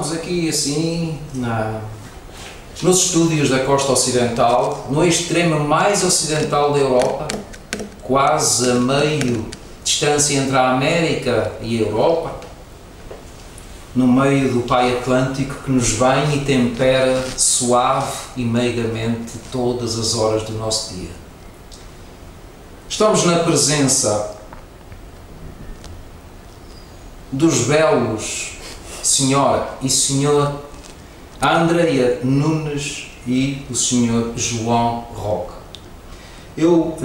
estamos aqui assim nos estúdios da costa ocidental, no extremo mais ocidental da Europa, quase a meio distância entre a América e a Europa, no meio do Pai Atlântico que nos vem e tempera suave e meigamente todas as horas do nosso dia. Estamos na presença dos belos Senhora e Senhor Andreia Nunes e o Senhor João Roque. Eu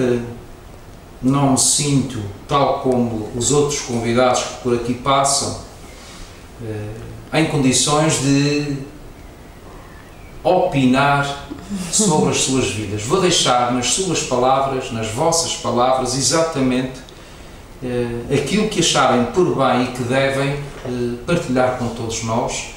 não me sinto, tal como os outros convidados que por aqui passam, em condições de opinar sobre as suas vidas. Vou deixar nas suas palavras, nas vossas palavras, exatamente aquilo que acharem por bem e que devem partilhar com todos nós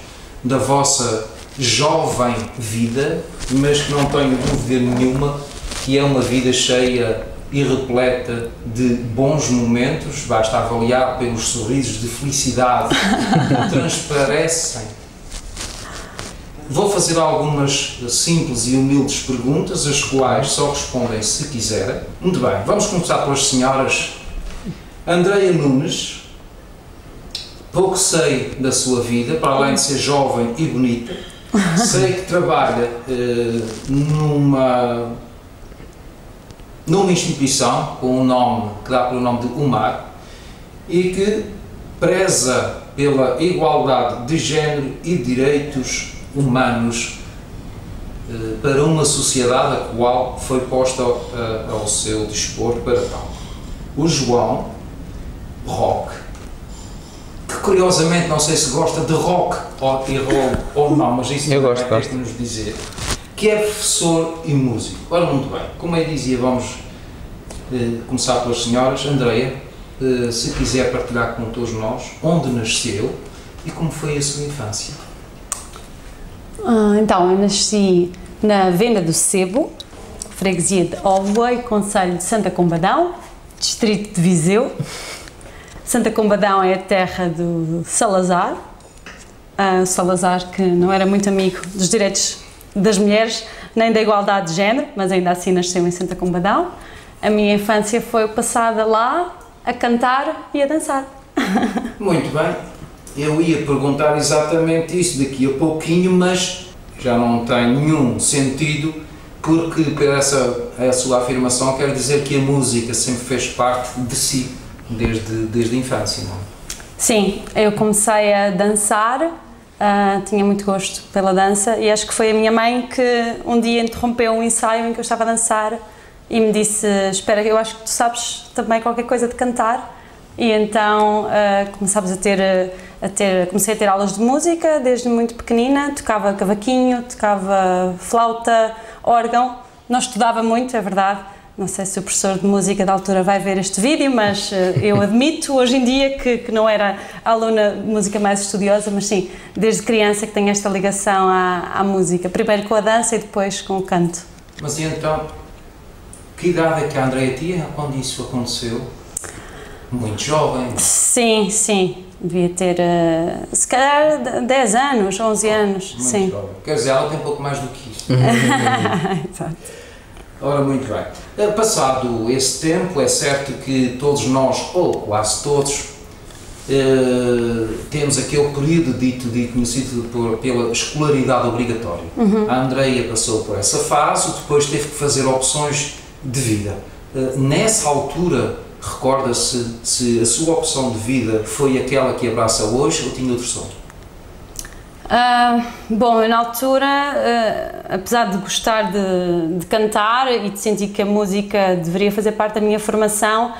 da vossa jovem vida, mas que não tenho dúvida nenhuma que é uma vida cheia e repleta de bons momentos, basta avaliar pelos sorrisos de felicidade que transparecem. Vou fazer algumas simples e humildes perguntas, as quais só respondem se quiserem. Muito bem, vamos começar pelas senhoras. Andreia Nunes, pouco sei da sua vida, para além de ser jovem e bonita. Sei que trabalha numa instituição com um nome que dá pelo nome de UMAR e que preza pela igualdade de género e direitos humanos para uma sociedade a qual foi posta ao seu dispor para tal. O João Roque, que curiosamente não sei se gosta de rock ou não, mas isso eu é de nos dizer, que é professor e músico. Ora, muito bem, como eu dizia, vamos começar pelas senhoras. Andreia, se quiser partilhar com todos nós onde nasceu e como foi a sua infância. Então, eu nasci na Venda do Sebo, freguesia de Olvoei, concelho de Santa Combadão, distrito de Viseu. Santa Combadão é a terra do Salazar, Salazar que não era muito amigo dos direitos das mulheres, nem da igualdade de género, mas ainda assim nasceu em Santa Combadão. A minha infância foi passada lá a cantar e a dançar. Muito bem, eu ia perguntar exatamente isso daqui a pouquinho, mas já não tem nenhum sentido, porque por a sua afirmação quer dizer que a música sempre fez parte de si, desde a infância, não é? Sim, eu comecei a dançar, tinha muito gosto pela dança e acho que foi a minha mãe que um dia interrompeu um ensaio em que eu estava a dançar e me disse: espera, eu acho que tu sabes também qualquer coisa de cantar. E então comecei a ter aulas de música desde muito pequenina, tocava cavaquinho, tocava flauta, órgão, não estudava muito, é verdade. Não sei se o professor de música da altura vai ver este vídeo, mas eu admito hoje em dia que não era a aluna de música mais estudiosa, mas sim, desde criança que tenho esta ligação à música, primeiro com a dança e depois com o canto. Mas e então, que idade é que a Andreia tinha quando isso aconteceu? Muito jovem? Sim, sim, devia ter se calhar 10 anos, 11 anos, muito sim. Jovem. Quer dizer, ela tem pouco mais do que isso. Exato. Ora, muito bem. Passado esse tempo, é certo que todos nós, ou quase todos, temos aquele período dito conhecido pela escolaridade obrigatória. A Andreia passou por essa fase, depois teve que fazer opções de vida. Nessa altura, recorda-se se a sua opção de vida foi aquela que abraça hoje ou tinha outro sonho? Bom, eu na altura, apesar de gostar de cantar e de sentir que a música deveria fazer parte da minha formação,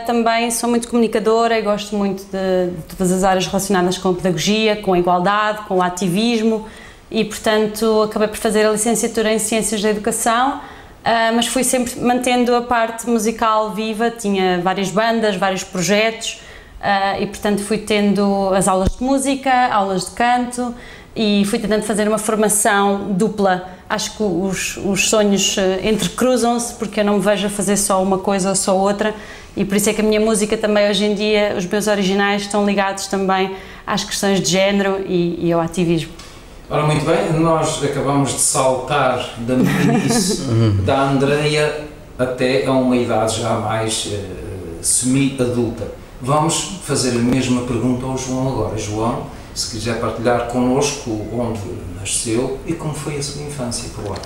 também sou muito comunicadora e gosto muito de todas as áreas relacionadas com a pedagogia, com a igualdade, com o ativismo e, portanto, acabei por fazer a licenciatura em Ciências da Educação, mas fui sempre mantendo a parte musical viva, tinha várias bandas, vários projetos, e portanto fui tendo as aulas de música, aulas de canto e fui tentando fazer uma formação dupla. Acho que os sonhos entrecruzam-se porque eu não me vejo a fazer só uma coisa ou só outra e por isso é que a minha música também hoje em dia, os meus originais estão ligados também às questões de género e ao ativismo. Ora, muito bem, nós acabamos de saltar da meninice da Andreia até a uma idade já mais semi-adulta. Vamos fazer a mesma pergunta ao João agora. João, se quiser partilhar connosco onde nasceu e como foi a sua infância por lá.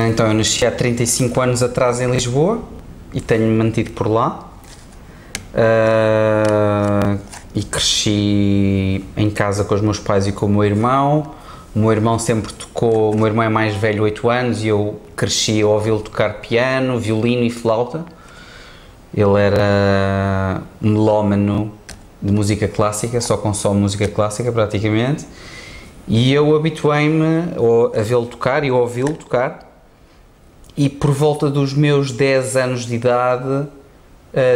Então, eu nasci há 35 anos atrás em Lisboa e tenho-me mantido por lá. E cresci em casa com os meus pais e com o meu irmão. O meu irmão sempre tocou, o meu irmão é mais velho, 8 anos, e eu cresci a ouvi-lo tocar piano, violino e flauta. Ele era melómano de música clássica, só consome música clássica praticamente. E eu habituei-me a vê-lo tocar e a ouvi-lo tocar. E por volta dos meus 10 anos de idade,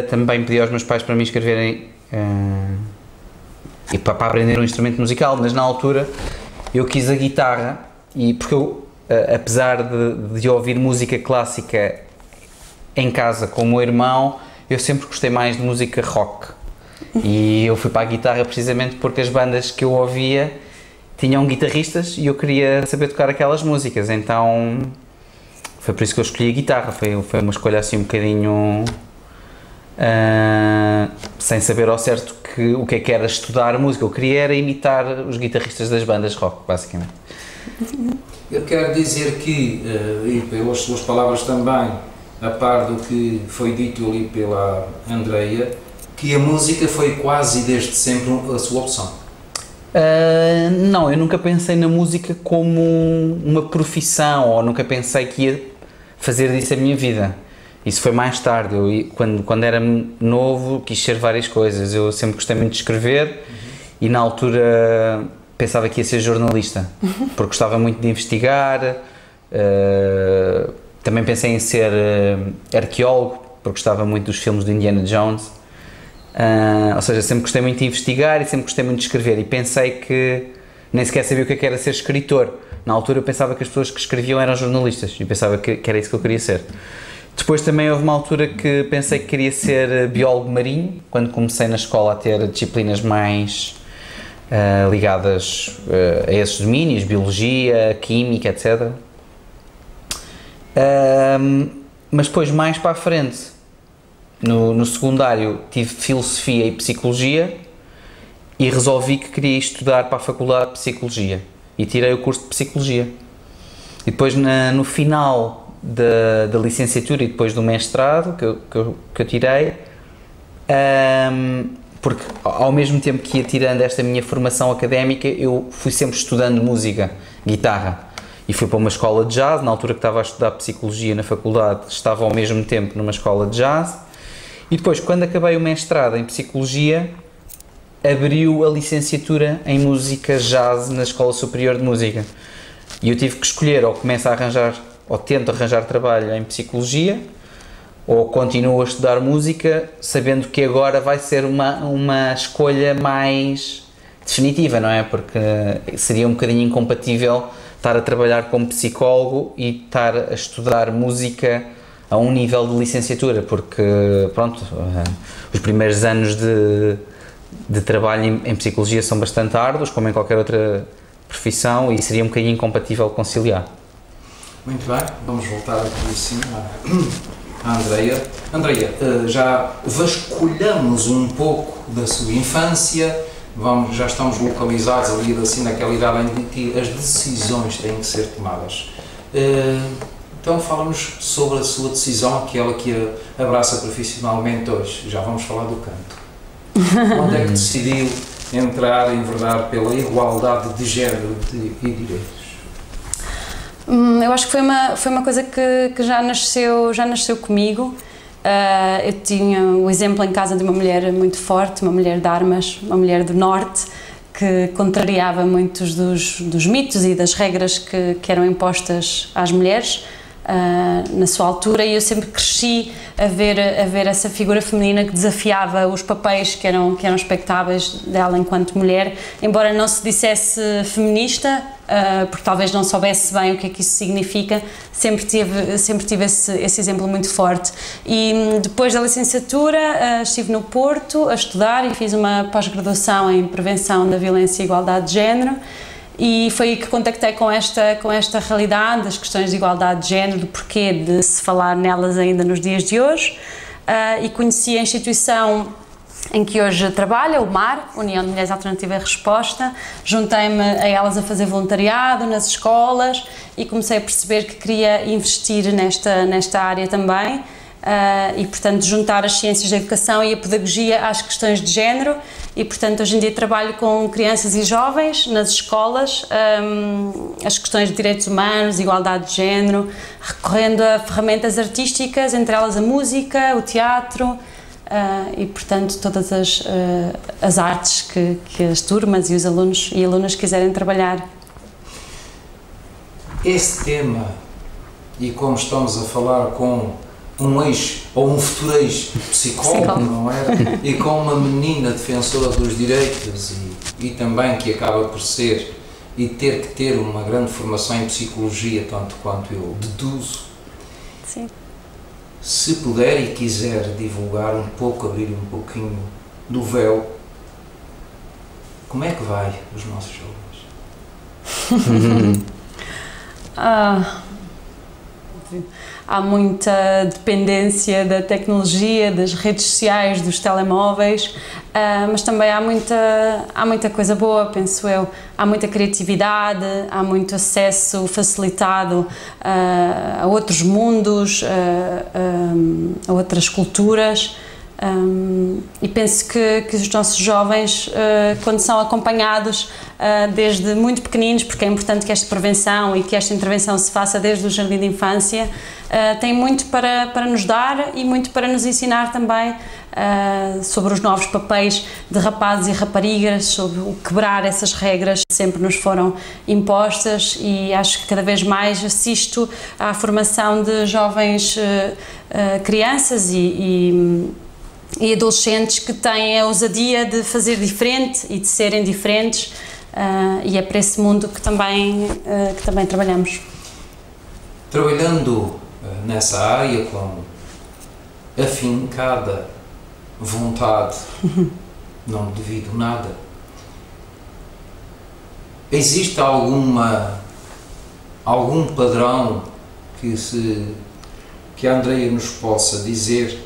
também pedi aos meus pais para me inscreverem e para aprender um instrumento musical, mas na altura eu quis a guitarra, e porque eu, apesar de ouvir música clássica em casa com o meu irmão, eu sempre gostei mais de música rock. E eu fui para a guitarra precisamente porque as bandas que eu ouvia tinham guitarristas e eu queria saber tocar aquelas músicas, então foi por isso que eu escolhi a guitarra. Foi uma escolha assim um bocadinho sem saber ao certo o que é que era estudar música. Eu queria era imitar os guitarristas das bandas rock, basicamente. Eu quero dizer que, e pelas suas palavras também, a par do que foi dito ali pela Andreia, que a música foi quase desde sempre a sua opção. Não, eu nunca pensei na música como uma profissão, ou nunca pensei que ia fazer disso a minha vida. Isso foi mais tarde. Quando era novo, quis ser várias coisas. Eu sempre gostei muito de escrever e na altura pensava que ia ser jornalista, porque gostava muito de investigar. Também pensei em ser arqueólogo, porque gostava muito dos filmes de Indiana Jones. Ou seja, sempre gostei muito de investigar e sempre gostei muito de escrever, e pensei que nem sequer sabia o que era ser escritor. Na altura eu pensava que as pessoas que escreviam eram jornalistas e pensava que era isso que eu queria ser. Depois também houve uma altura que pensei que queria ser biólogo marinho, quando comecei na escola a ter disciplinas mais ligadas a esses domínios, biologia, química, etc. Mas depois, mais para a frente, no secundário, tive filosofia e psicologia e resolvi que queria estudar para a faculdade de psicologia e tirei o curso de psicologia. E depois, no final da licenciatura e depois do mestrado que eu tirei, porque ao mesmo tempo que ia tirando esta minha formação académica, eu fui sempre estudando música, guitarra, e fui para uma escola de jazz. Na altura que estava a estudar psicologia na faculdade, estava ao mesmo tempo numa escola de jazz, e depois, quando acabei o mestrado em psicologia, abriu a licenciatura em música jazz na Escola Superior de Música, e eu tive que escolher: ou começo a arranjar, ou tento arranjar trabalho em psicologia, ou continuo a estudar música, sabendo que agora vai ser uma escolha mais definitiva, não é? Porque seria um bocadinho incompatível estar a trabalhar como psicólogo e estar a estudar música a um nível de licenciatura, porque, pronto, os primeiros anos de trabalho em psicologia são bastante árduos, como em qualquer outra profissão, e seria um bocadinho incompatível conciliar. Muito bem, vamos voltar aqui assim à Andreia. Andreia, já vasculhamos um pouco da sua infância, já estamos localizados ali assim naquela idade em que as decisões têm que ser tomadas. Então fala-nos sobre a sua decisão, aquela que abraça profissionalmente hoje. Já vamos falar do canto. Quando é que decidiu entrar, enverdar pela igualdade de género e direitos? Eu acho que foi uma coisa que já nasceu comigo. Eu tinha o exemplo em casa de uma mulher muito forte, uma mulher de armas, uma mulher do norte, que contrariava muitos dos mitos e das regras que eram impostas às mulheres. na sua altura, e eu sempre cresci a ver essa figura feminina que desafiava os papéis que eram expectáveis dela enquanto mulher, embora não se dissesse feminista, porque talvez não soubesse bem o que é que isso significa, sempre tive esse exemplo muito forte. E depois da licenciatura estive no Porto a estudar e fiz uma pós-graduação em Prevenção da Violência e Igualdade de Género, e foi aí que contactei com esta realidade das questões de igualdade de género, do porquê de se falar nelas ainda nos dias de hoje, e conheci a instituição em que hoje trabalho, o MAR, União de Mulheres Alternativa e Resposta. Juntei-me a elas a fazer voluntariado nas escolas e comecei a perceber que queria investir nesta área também, e portanto juntar as ciências da educação e a pedagogia às questões de género, e portanto hoje em dia trabalho com crianças e jovens nas escolas, as questões de direitos humanos, igualdade de género, recorrendo a ferramentas artísticas, entre elas a música, o teatro, e portanto todas as artes que as turmas e os alunos e alunas quiserem trabalhar. Esse tema, e como estamos a falar com um ex ou um futuro ex-psicólogo, não é? E com uma menina defensora dos direitos e também que acaba por ser e ter que ter uma grande formação em psicologia, tanto quanto eu deduzo. Sim. Se puder e quiser divulgar um pouco, abrir um pouquinho do véu, como é que vai os nossos jovens? Há muita dependência da tecnologia, das redes sociais, dos telemóveis, mas também há muita coisa boa, penso eu. Há muita criatividade, há muito acesso facilitado a outros mundos, a outras culturas. E penso que os nossos jovens, quando são acompanhados desde muito pequeninos, porque é importante que esta prevenção e que esta intervenção se faça desde o jardim de infância, têm muito para nos dar e muito para nos ensinar também sobre os novos papéis de rapazes e raparigas, sobre o quebrar essas regras que sempre nos foram impostas, e acho que cada vez mais assisto à formação de jovens crianças e adolescentes que têm a ousadia de fazer diferente e de serem diferentes, e é para esse mundo que também trabalhamos. Trabalhando nessa área com afincada vontade, não devido nada, existe algum padrão que a Andreia nos possa dizer?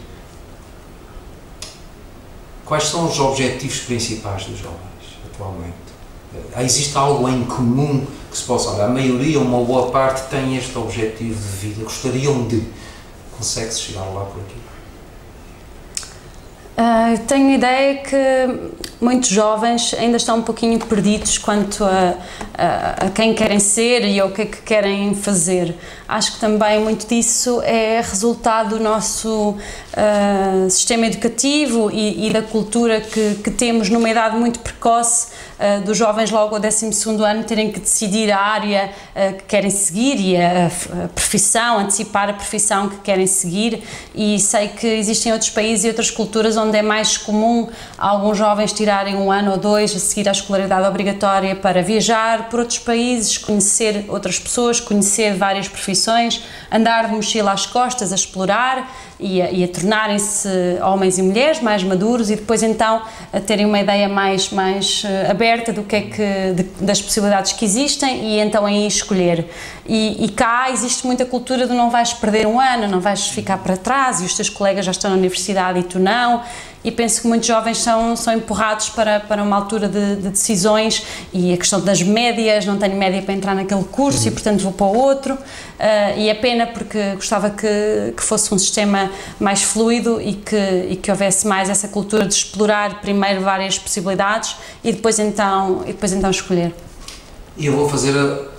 Quais são os objetivos principais dos jovens atualmente? Existe algo em comum que se possa olhar? A maioria, uma boa parte, tem este objetivo de vida. Gostariam de... Consegue-se chegar lá por aqui? Tenho a ideia que muitos jovens ainda estão um pouquinho perdidos quanto a quem querem ser e ao que é que querem fazer. Acho que também muito disso é resultado do nosso sistema educativo e da cultura que temos numa idade muito precoce, dos jovens logo ao 12º ano terem que decidir a área que querem seguir e a profissão, antecipar a profissão que querem seguir, e sei que existem outros países e outras culturas onde é mais comum alguns jovens tirarem 1 ano ou 2 a seguir à escolaridade obrigatória para viajar por outros países, conhecer outras pessoas, conhecer várias profissões, andar de mochila às costas a explorar e a tornarem-se homens e mulheres mais maduros, e depois então a terem uma ideia mais aberta do que é das possibilidades que existem, e então aí escolher. E cá existe muita cultura de não vais perder 1 ano, não vais ficar para trás, e os teus colegas já estão na universidade e tu não. E penso que muitos jovens são empurrados para uma altura de decisões, e a questão das médias, não tenho média para entrar naquele curso e portanto vou para o outro, e é pena, porque gostava que fosse um sistema mais fluido e que houvesse mais essa cultura de explorar primeiro várias possibilidades e depois então escolher. E eu vou fazer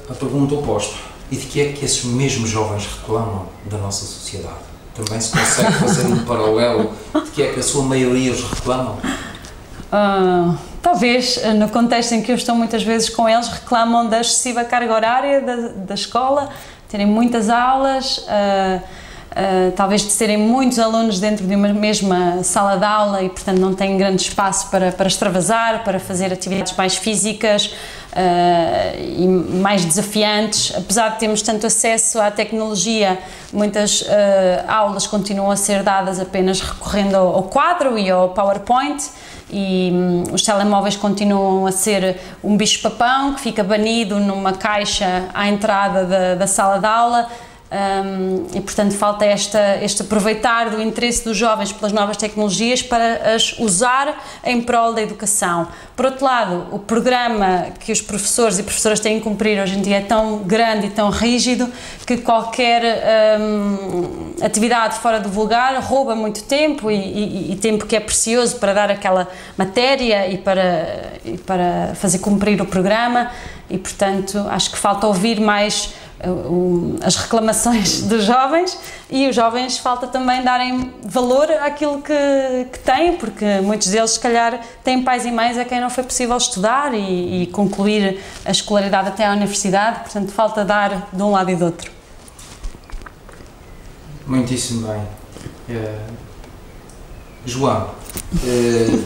a pergunta oposta: e de que é que esses mesmos jovens reclamam da nossa sociedade? Também se consegue fazer um paralelo de que é que a sua maioria os reclamam? Talvez, no contexto em que eu estou muitas vezes com eles, reclamam da excessiva carga horária da escola. terem muitas aulas, talvez de serem muitos alunos dentro de uma mesma sala de aula e, portanto, não têm grande espaço para extravasar, para fazer atividades mais físicas e mais desafiantes. Apesar de termos tanto acesso à tecnologia, muitas aulas continuam a ser dadas apenas recorrendo ao quadro e ao PowerPoint, e os telemóveis continuam a ser um bicho-papão que fica banido numa caixa à entrada da sala de aula. E, portanto, falta este aproveitar do interesse dos jovens pelas novas tecnologias para as usar em prol da educação. Por outro lado, o programa que os professores e professoras têm que cumprir hoje em dia é tão grande e tão rígido que qualquer atividade fora do vulgar rouba muito tempo e tempo que é precioso para dar aquela matéria e para fazer cumprir o programa, e, portanto, acho que falta ouvir mais as reclamações dos jovens, e os jovens falta também darem valor àquilo que têm, porque muitos deles, se calhar, têm pais e mães a quem não foi possível estudar e concluir a escolaridade até à universidade, portanto falta dar de um lado e do outro. Muitíssimo bem. João,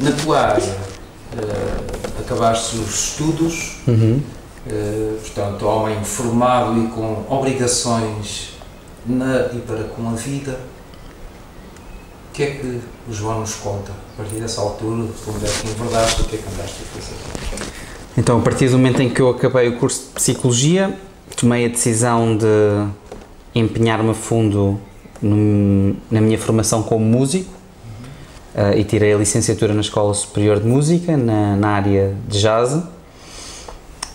na tua área, acabaste os estudos, portanto, homem formado e com obrigações e para com a vida. O que é que o João nos conta a partir dessa altura, de onde é que enverdaste, o que é que andaste a fazer? Então, a partir do momento em que eu acabei o curso de Psicologia, tomei a decisão de empenhar-me a fundo na minha formação como músico, e tirei a licenciatura na Escola Superior de Música, na área de jazz.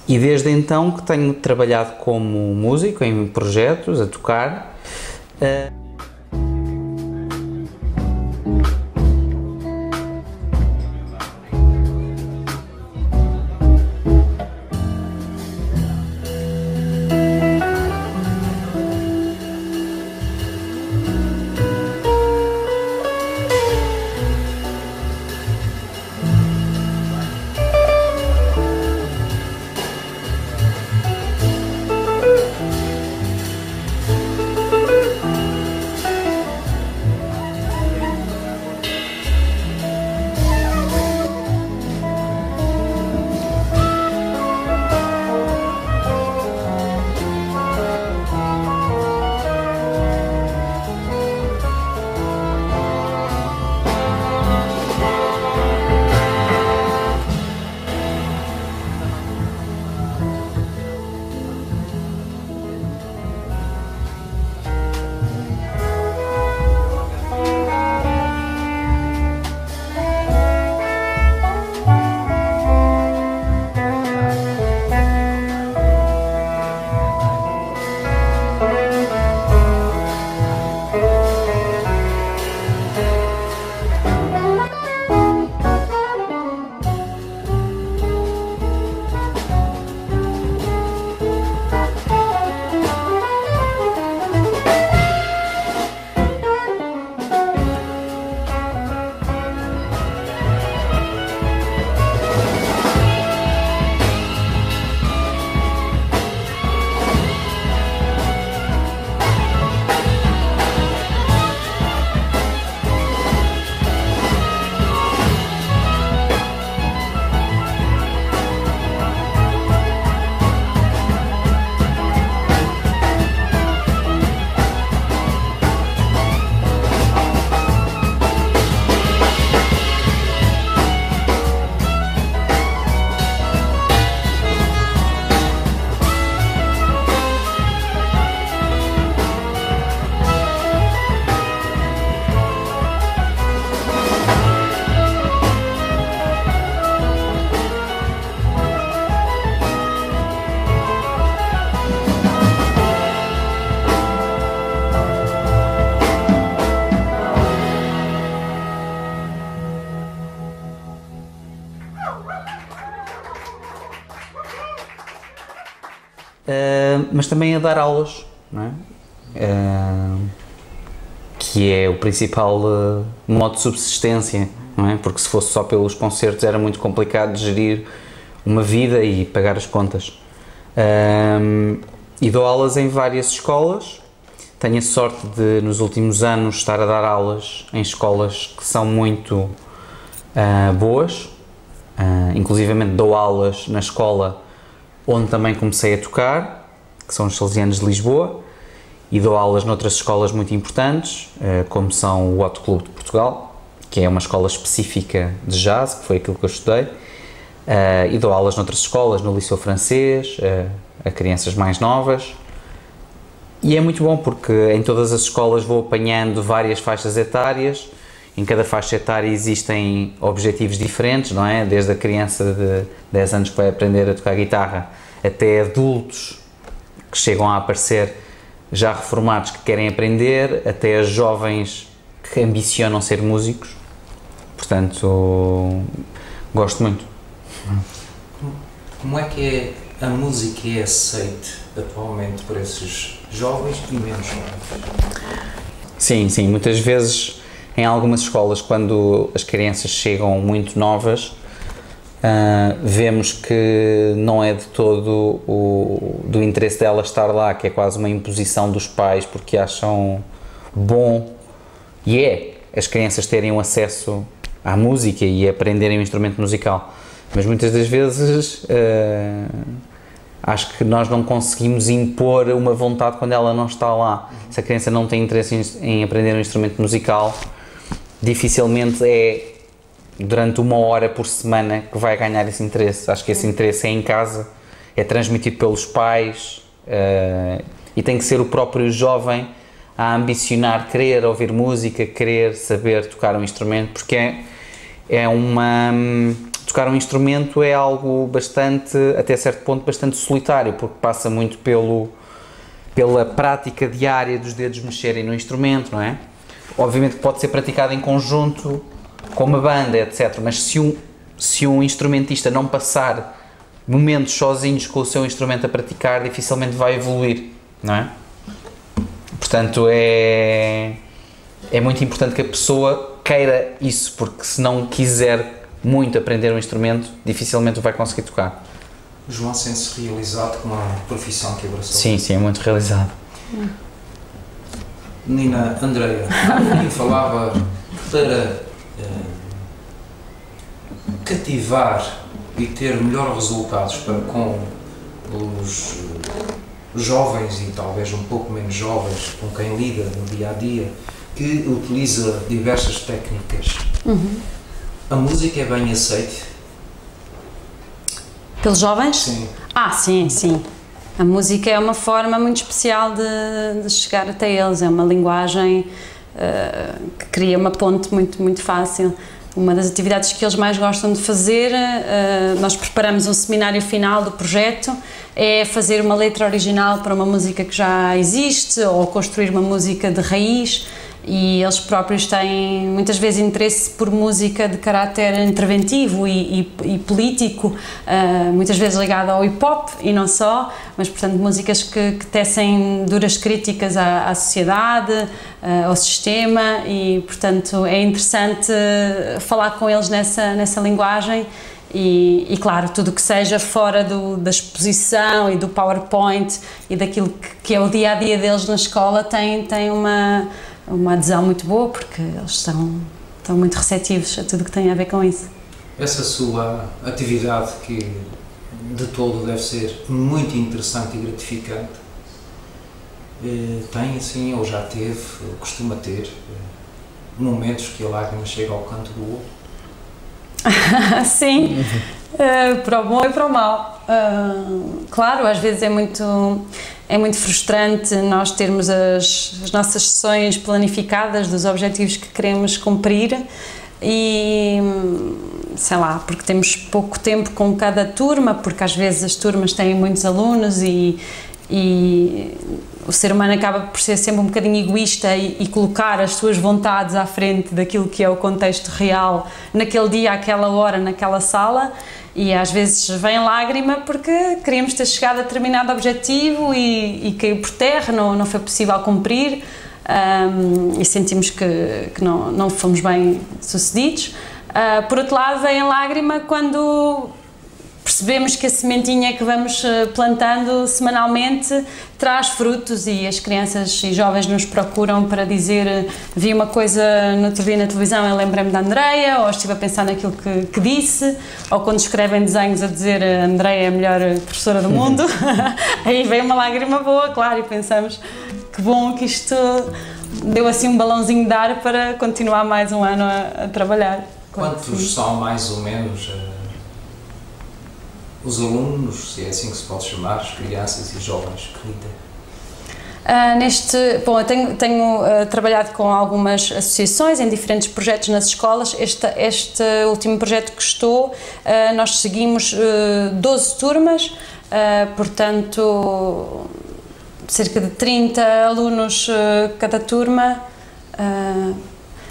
E desde então que tenho trabalhado como músico em projetos, a tocar. Mas também a dar aulas, não é? Que é o principal modo de subsistência, não é? Porque se fosse só pelos concertos era muito complicado de gerir uma vida e pagar as contas. E dou aulas em várias escolas. Tenho a sorte de, nos últimos anos, estar a dar aulas em escolas que são muito boas. Inclusivamente dou aulas na escola onde também comecei a tocar, que são os Salesianos de Lisboa, e dou aulas noutras escolas muito importantes, como são o Hot Club de Portugal, que é uma escola específica de jazz, que foi aquilo que eu estudei, e dou aulas noutras escolas, no Liceu Francês, a crianças mais novas. E é muito bom porque em todas as escolas vou apanhando várias faixas etárias. Em cada faixa etária existem objetivos diferentes, não é? Desde a criança de 10 anos que vai aprender a tocar guitarra até adultos que chegam a aparecer já reformados que querem aprender, até a jovens que ambicionam ser músicos. Portanto, gosto muito. Como é que a música é aceite atualmente por esses jovens e menos jovens? Sim, sim. Muitas vezes, em algumas escolas, quando as crianças chegam muito novas, vemos que não é de todo do interesse delas estar lá, que é quase uma imposição dos pais, porque acham bom, e as crianças terem um acesso à música e aprenderem um instrumento musical. Mas muitas das vezes acho que nós não conseguimos impor uma vontade quando ela não está lá. Se a criança não tem interesse em aprender um instrumento musical, dificilmente é durante 1 hora por semana que vai ganhar esse interesse. Acho que esse interesse é em casa, é transmitido pelos pais, e tem que ser o próprio jovem a ambicionar, querer ouvir música, querer saber tocar um instrumento, porque tocar um instrumento é algo bastante, até certo ponto, bastante solitário, porque passa muito pela prática diária dos dedos mexerem no instrumento, não é? Obviamente que pode ser praticado em conjunto com uma banda, etc. Mas se um instrumentista não passar momentos sozinhos com o seu instrumento a praticar, dificilmente vai evoluir, não é? Portanto, é muito importante que a pessoa queira isso, porque se não quiser muito aprender um instrumento, dificilmente vai conseguir tocar. O João sente-se realizado com a profissão que abraçou? Sim, sim, é muito realizado. Menina Andreia, eu falava para cativar e ter melhores resultados para com os jovens e talvez um pouco menos jovens com quem lida no dia-a-dia, que utiliza diversas técnicas. A música é bem aceite? Pelos jovens? Sim. Sim, sim. A música é uma forma muito especial de chegar até eles, é uma linguagem que cria uma ponte muito, muito fácil. Uma das atividades que eles mais gostam de fazer, nós preparamos um seminário final do projeto, é fazer uma letra original para uma música que já existe ou construir uma música de raiz, e eles próprios têm muitas vezes interesse por música de caráter interventivo e político, muitas vezes ligada ao hip-hop e não só, mas portanto músicas que tecem duras críticas à sociedade, ao sistema, e portanto é interessante falar com eles nessa linguagem. E claro, tudo que seja fora da exposição e do PowerPoint e daquilo que é o dia-a-dia deles na escola tem uma adesão muito boa, porque eles estão muito receptivos a tudo que tem a ver com isso. Essa sua atividade, que de todo deve ser muito interessante e gratificante, tem assim, ou já teve, costuma ter, momentos que a lágrima chega ao canto do olho? Sim, para o bom e para o mau. Claro, às vezes é muito frustrante nós termos as nossas sessões planificadas dos objetivos que queremos cumprir e, sei lá, porque temos pouco tempo com cada turma, porque às vezes as turmas têm muitos alunos e o ser humano acaba por ser sempre um bocadinho egoísta e colocar as suas vontades à frente daquilo que é o contexto real naquele dia, àquela hora, naquela sala, e às vezes vem lágrima porque queríamos ter chegado a determinado objetivo e caiu por terra, não foi possível cumprir, e sentimos que não fomos bem sucedidos. Por outro lado, vem a lágrima quando percebemos que a sementinha que vamos plantando semanalmente traz frutos e as crianças e jovens nos procuram para dizer vi uma coisa no outro dia na televisão, eu lembrei-me da Andreia, ou estive a pensar naquilo que disse, ou quando escrevem desenhos a dizer a Andreia é a melhor professora do mundo, aí vem uma lágrima boa, claro, e pensamos que bom que isto deu assim um balãozinho de ar para continuar mais um ano a trabalhar. Quantos são mais ou menos os alunos, se é assim que se pode chamar, as crianças e jovens que lidam? Bom, eu tenho trabalhado com algumas associações em diferentes projetos nas escolas. Este último projeto que estou, nós seguimos 12 turmas, portanto, cerca de 30 alunos cada turma.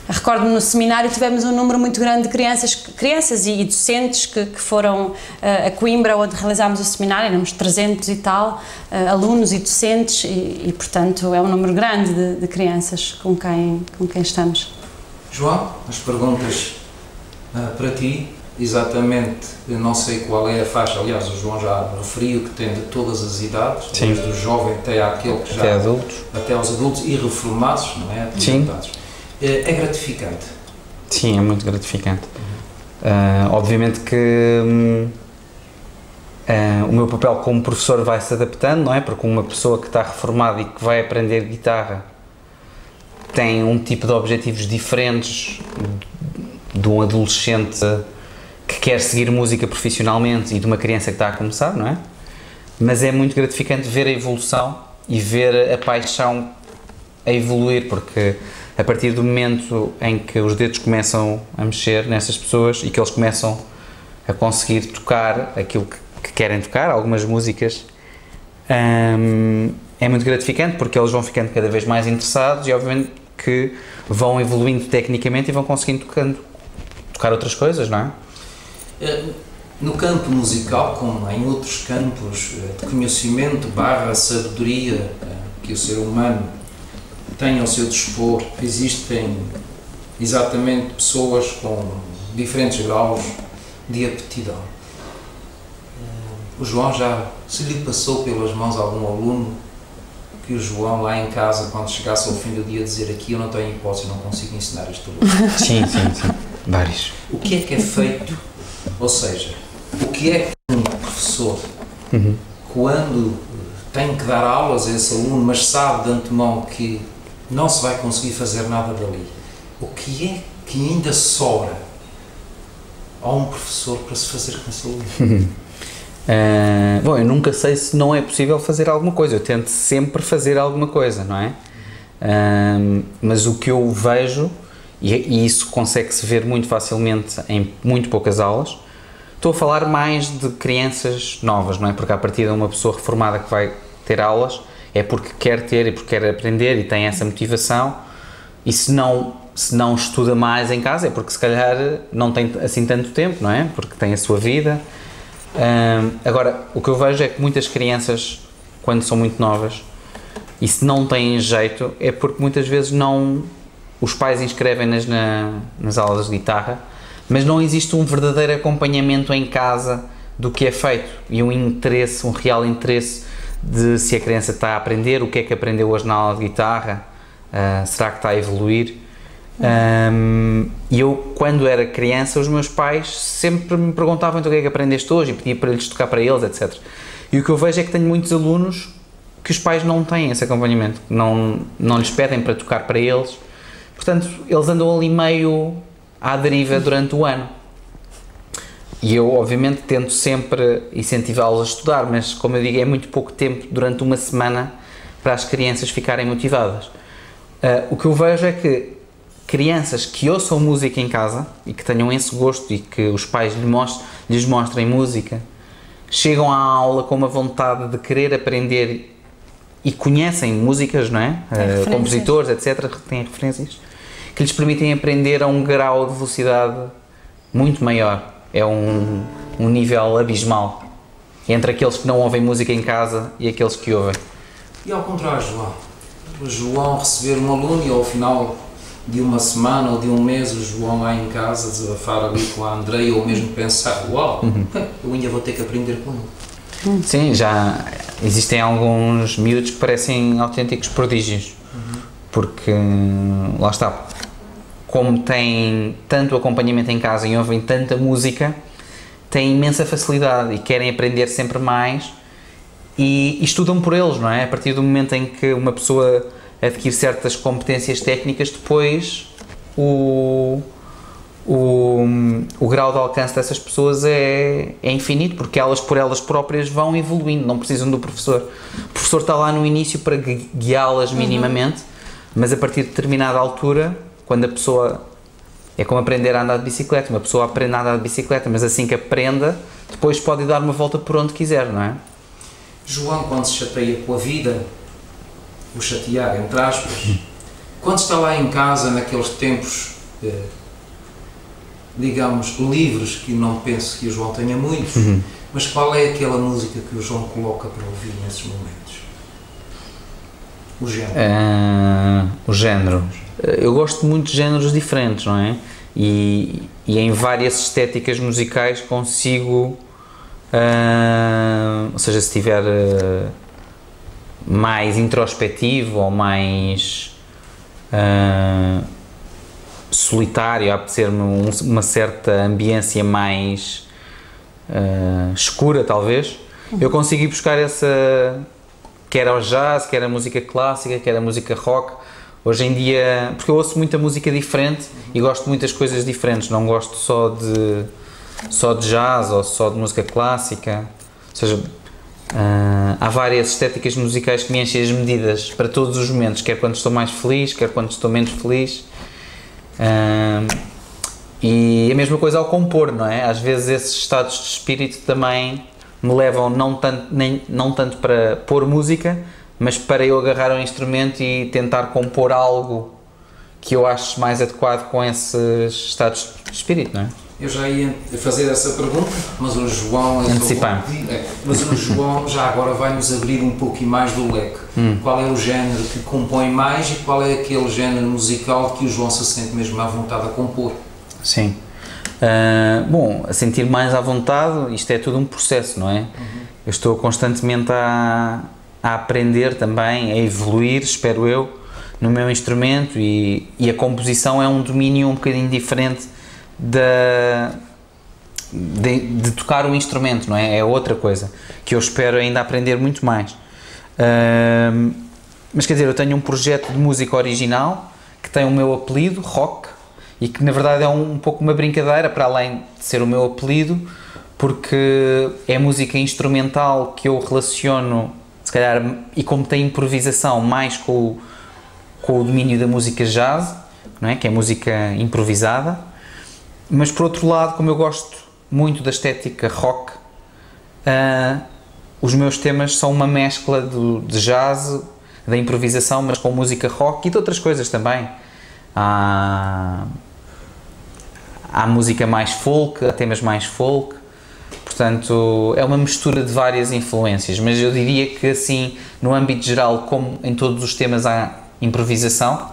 Recordo-me no seminário tivemos um número muito grande de crianças e docentes que foram a Coimbra, onde realizámos o seminário, éramos 300 e tal alunos e docentes e portanto é um número grande de crianças com quem estamos. João, as perguntas para ti, exatamente, eu não sei qual é a faixa, aliás o João já referiu que tem de todas as idades, Sim. desde o jovem até àquele que já... Até aos adultos e reformados, não é? Sim. É gratificante? Sim, é muito gratificante. Obviamente que o meu papel como professor vai se adaptando, não é? Porque uma pessoa que está reformada e que vai aprender guitarra tem um tipo de objetivos diferentes de um adolescente que quer seguir música profissionalmente e de uma criança que está a começar, não é? Mas é muito gratificante ver a evolução e ver a paixão a evoluir, porque a partir do momento em que os dedos começam a mexer nessas pessoas e que eles começam a conseguir tocar aquilo que querem tocar, algumas músicas, é muito gratificante porque eles vão ficando cada vez mais interessados e obviamente que vão evoluindo tecnicamente e vão conseguindo tocar outras coisas, não é? No campo musical, como em outros campos de conhecimento / sabedoria que o ser humano tem ao seu dispor, existem exatamente pessoas com diferentes graus de aptidão. O João já se lhe passou pelas mãos algum aluno que o João lá em casa, quando chegasse ao fim do dia, dizer aqui eu não tenho hipótese, não consigo ensinar este aluno? Sim, vários. O que é feito, ou seja, o que é que um professor, quando tem que dar aulas a esse aluno, mas sabe de antemão que não se vai conseguir fazer nada dali, o que é que ainda sobra a um professor para se fazer com esse aluno? Bom, eu nunca sei se não é possível fazer alguma coisa, eu tento sempre fazer alguma coisa, não é? Mas o que eu vejo, e isso consegue-se ver muito facilmente em muito poucas aulas, estou a falar mais de crianças novas, não é? Porque a partir de uma pessoa reformada que vai ter aulas é porque quer ter e porque quer aprender e tem essa motivação, e se não estuda mais em casa é porque se calhar não tem assim tanto tempo, não é? Porque tem a sua vida. Agora, o que eu vejo é que muitas crianças, quando são muito novas, e se não têm jeito, é porque muitas vezes os pais inscrevem-nas nas aulas de guitarra, mas não existe um verdadeiro acompanhamento em casa do que é feito e um real interesse de se a criança está a aprender, o que é que aprendeu hoje na aula de guitarra, será que está a evoluir. E eu, quando era criança, os meus pais sempre me perguntavam então, o que é que aprendeste hoje e pedia para lhes tocar para eles, etc. E o que eu vejo é que tenho muitos alunos que os pais não têm esse acompanhamento, não lhes pedem para tocar para eles, portanto eles andam ali meio à deriva durante o ano. E eu, obviamente, tento sempre incentivá-los a estudar, mas, como eu digo, é muito pouco tempo durante uma semana para as crianças ficarem motivadas. O que eu vejo é que crianças que ouçam música em casa e que tenham esse gosto e que os pais lhes mostrem música, chegam à aula com uma vontade de querer aprender e conhecem músicas, não é? Compositores, etc., têm referências, que lhes permitem aprender a um grau de velocidade muito maior. É um nível abismal entre aqueles que não ouvem música em casa e aqueles que ouvem. E ao contrário, João? O João receber um aluno e ao final de uma semana ou de um mês o João lá em casa desabafar ali com a Andreia ou mesmo pensar, uau, eu ainda vou ter que aprender com ele? Sim, já existem alguns miúdos que parecem autênticos prodígios, porque lá está, como têm tanto acompanhamento em casa e ouvem tanta música, têm imensa facilidade e querem aprender sempre mais e estudam por eles, não é? A partir do momento em que uma pessoa adquire certas competências técnicas, depois o grau de alcance dessas pessoas é infinito, porque elas por elas próprias vão evoluindo, não precisam do professor. O professor está lá no início para guiá-las minimamente, mas a partir de determinada altura, quando a pessoa... É como aprender a andar de bicicleta, uma pessoa aprende a andar de bicicleta, mas assim que aprenda, depois pode dar uma volta por onde quiser, não é? João, quando se chateia com a vida, o chatear, entre aspas, quando está lá em casa, naqueles tempos, digamos, livres, que não penso que o João tenha muitos, mas qual é aquela música que o João coloca para ouvir nesses momentos? O género. O género. Eu gosto muito de géneros diferentes, não é? E em várias estéticas musicais consigo, ou seja, se estiver mais introspectivo ou mais solitário, a apetecer-me uma certa ambiência mais escura, talvez, eu consigo ir buscar essa, quer ao jazz, quer a música clássica, quer a música rock. Hoje em dia, porque eu ouço muita música diferente e gosto de muitas coisas diferentes, não gosto só de jazz ou só de música clássica, ou seja, há várias estéticas musicais que me enchem as medidas para todos os momentos, quer quando estou mais feliz, quer quando estou menos feliz, e a mesma coisa ao compor, não é? Às vezes esses estados de espírito também me levam não tanto para pôr música, mas para eu agarrar um instrumento e tentar compor algo que eu acho mais adequado com esses estados de espírito, não é? Eu já ia fazer essa pergunta, mas o João... Mas o João já agora vai-nos abrir um pouquinho mais do leque. Qual é o género que compõe mais e qual é aquele género musical que o João se sente mesmo à vontade a compor? Sim. Bom, a sentir mais à vontade, isto é tudo um processo, não é? Eu estou constantemente a aprender também, a evoluir, espero eu, no meu instrumento e a composição é um domínio um bocadinho diferente de tocar o instrumento, não é? É outra coisa, que eu espero ainda aprender muito mais. Mas quer dizer, eu tenho um projeto de música original que tem o meu apelido, Rock, e que na verdade é um pouco uma brincadeira, para além de ser o meu apelido, porque é música instrumental que eu relaciono, se calhar, e como tem improvisação, mais com o domínio da música jazz, não é? Que é música improvisada, mas por outro lado, como eu gosto muito da estética rock, os meus temas são uma mescla de jazz, da improvisação, mas com música rock e de outras coisas também. Há música mais folk, há temas mais folk, portanto é uma mistura de várias influências, mas eu diria que assim, no âmbito geral, como em todos os temas há improvisação,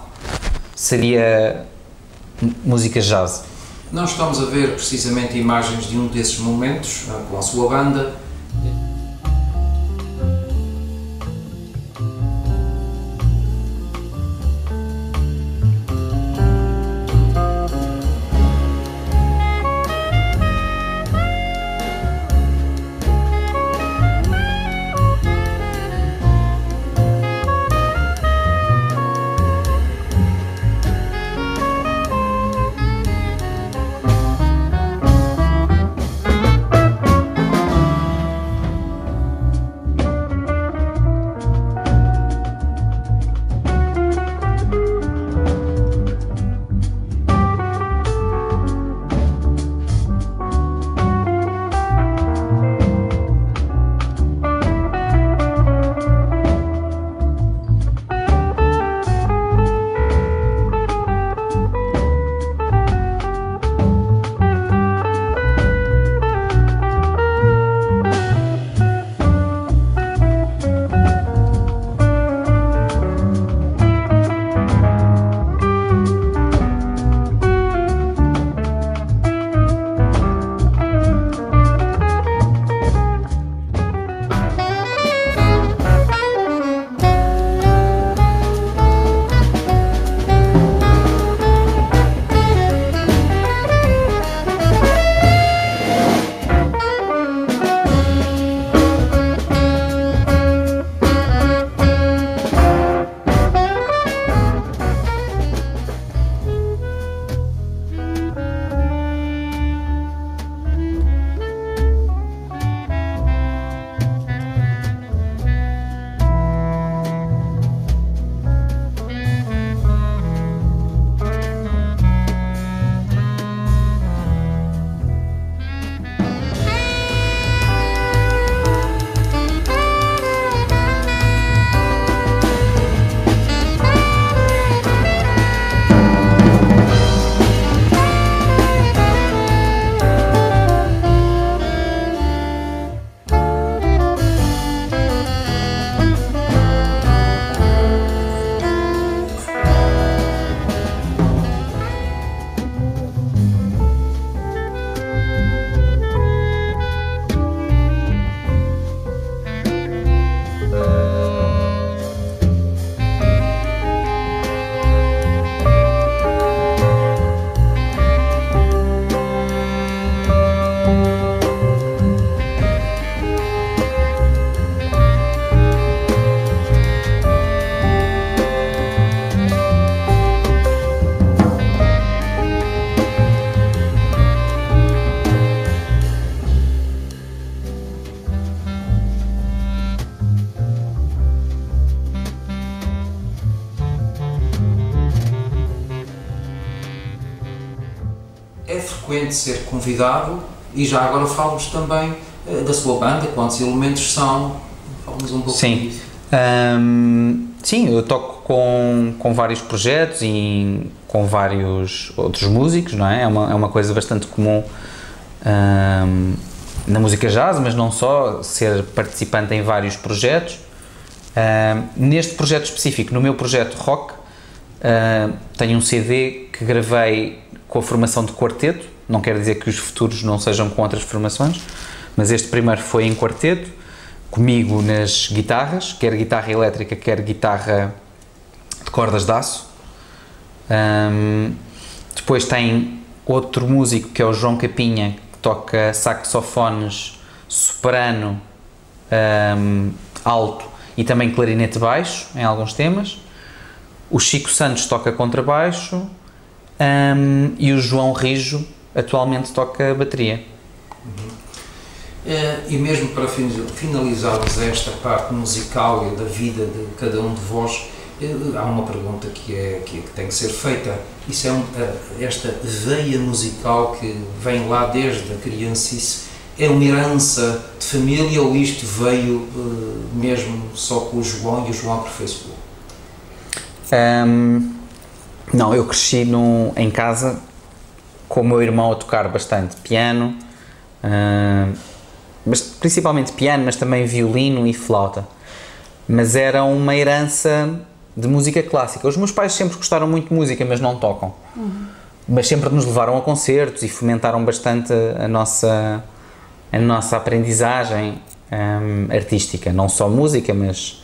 seria música jazz. Nós estamos a ver precisamente imagens de um desses momentos com a sua banda. frequente ser convidado e já agora fala-nos também da sua banda, quantos elementos são, fala-nos um pouco disso. Sim, eu toco com vários projetos e com vários outros músicos, não é? É uma coisa bastante comum na música jazz, mas não só, ser participante em vários projetos. Neste projeto específico, no meu projeto rock, tenho um CD que gravei com a formação de quarteto, não quer dizer que os futuros não sejam com outras formações, mas este primeiro foi em quarteto, comigo nas guitarras, quer guitarra elétrica, quer guitarra de cordas de aço. Depois tem outro músico que é o João Capinha, que toca saxofones, soprano, alto e também clarinete baixo em alguns temas. O Chico Santos toca contrabaixo e o João Rijo atualmente toca bateria. E mesmo para finalizarmos esta parte musical e da vida de cada um de vós, há uma pergunta que tem que ser feita. Isso é esta veia musical que vem lá desde a criancice, é uma herança de família ou isto veio mesmo só com o João e o João aperfeiçoou? Não, eu cresci em casa com o meu irmão a tocar bastante piano, mas principalmente piano, mas também violino e flauta. Mas era uma herança de música clássica. Os meus pais sempre gostaram muito de música, mas não tocam. Mas sempre nos levaram a concertos e fomentaram bastante a nossa aprendizagem artística. Não só música, mas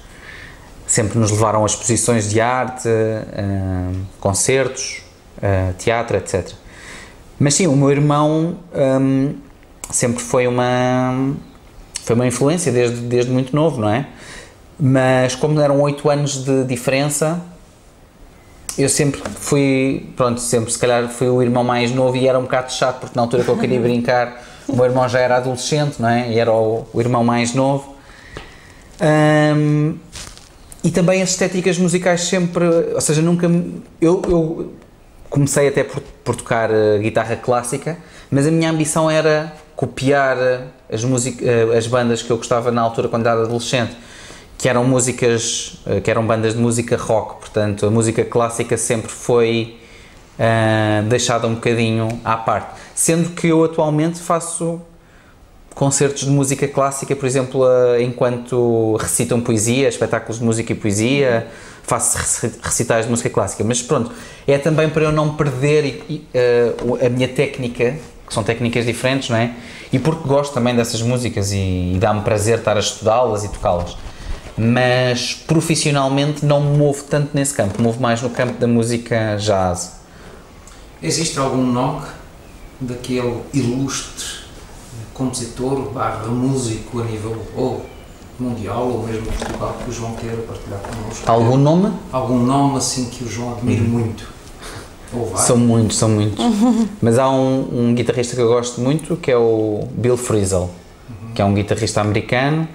sempre nos levaram a exposições de arte, concertos, teatro, etc. Mas sim, o meu irmão sempre foi uma influência desde muito novo, não é? Mas como eram 8 anos de diferença, eu sempre fui, se calhar fui o irmão mais novo e era um bocado chato, porque na altura que eu queria brincar, o meu irmão já era adolescente, não é? E era o irmão mais novo. E também as estéticas musicais sempre, ou seja, nunca... Eu comecei até por tocar guitarra clássica, mas a minha ambição era copiar as bandas que eu gostava na altura quando era adolescente, que eram bandas de música rock. Portanto, a música clássica sempre foi deixada um bocadinho à parte. Sendo que eu atualmente faço concertos de música clássica, por exemplo, enquanto recitam poesia, espetáculos de música e poesia, faço recitais de música clássica. Mas pronto, é também para eu não perder a minha técnica, que são técnicas diferentes, não é? E porque gosto também dessas músicas e dá-me prazer estar a estudá-las e tocá-las. Mas profissionalmente não me movo tanto nesse campo, movo mais no campo da música jazz. Existe algum nome daquele ilustre compositor / músico a nível ou mundial ou mesmo Portugal que o João queira partilhar connosco? Algum nome? Algum nome assim que o João admire muito? Ou vai? São muitos. Mas há um guitarrista que eu gosto muito, que é o Bill Frisell, que é um guitarrista americano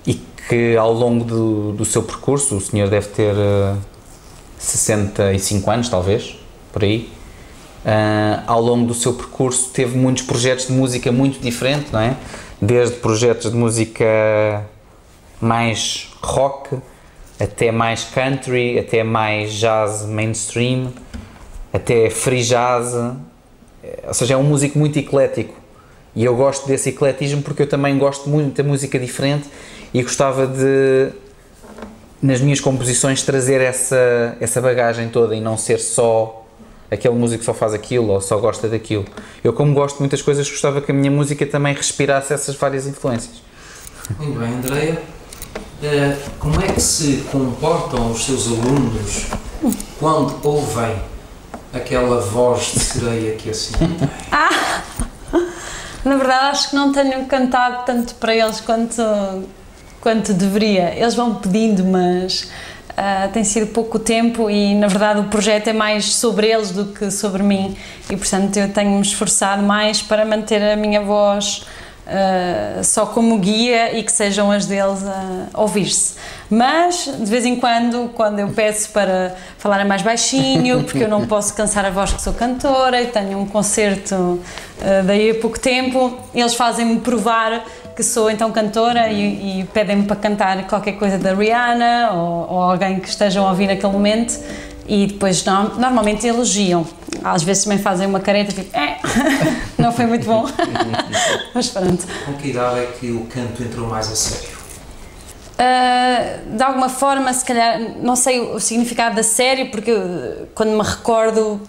e que ao longo do seu percurso, o senhor deve ter 65 anos talvez, por aí, ao longo do seu percurso teve muitos projetos de música muito diferentes, não é? Desde projetos de música mais rock, até mais country, até mais jazz mainstream, até free jazz, ou seja, é um músico muito eclético e eu gosto desse ecletismo porque eu também gosto muito da música diferente e gostava de, nas minhas composições, trazer essa bagagem toda e não ser só aquele músico que só faz aquilo ou só gosta daquilo. Eu, como gosto de muitas coisas, gostava que a minha música também respirasse essas várias influências. Muito bem, Andreia. Como é que se comportam os seus alunos quando ouvem aquela voz de sereia que assim tem? Na verdade, acho que não tenho cantado tanto para eles quanto deveria. Eles vão pedindo, mas tem sido pouco tempo e, na verdade, o projeto é mais sobre eles do que sobre mim e, portanto, eu tenho-me esforçado mais para manter a minha voz só como guia e que sejam as deles a ouvir-se. Mas, de vez em quando eu peço para falarem mais baixinho, porque eu não posso cansar a voz que sou cantora e tenho um concerto daí a pouco tempo, eles fazem-me provar que sou então cantora e pedem-me para cantar qualquer coisa da Rihanna ou alguém que estejam a ouvir naquele momento e depois normalmente elogiam. Às vezes também fazem uma careta tipo, não foi muito bom, mas pronto. Com que idade é que o canto entrou mais a sério? De alguma forma, se calhar, não sei o significado da série, porque quando me recordo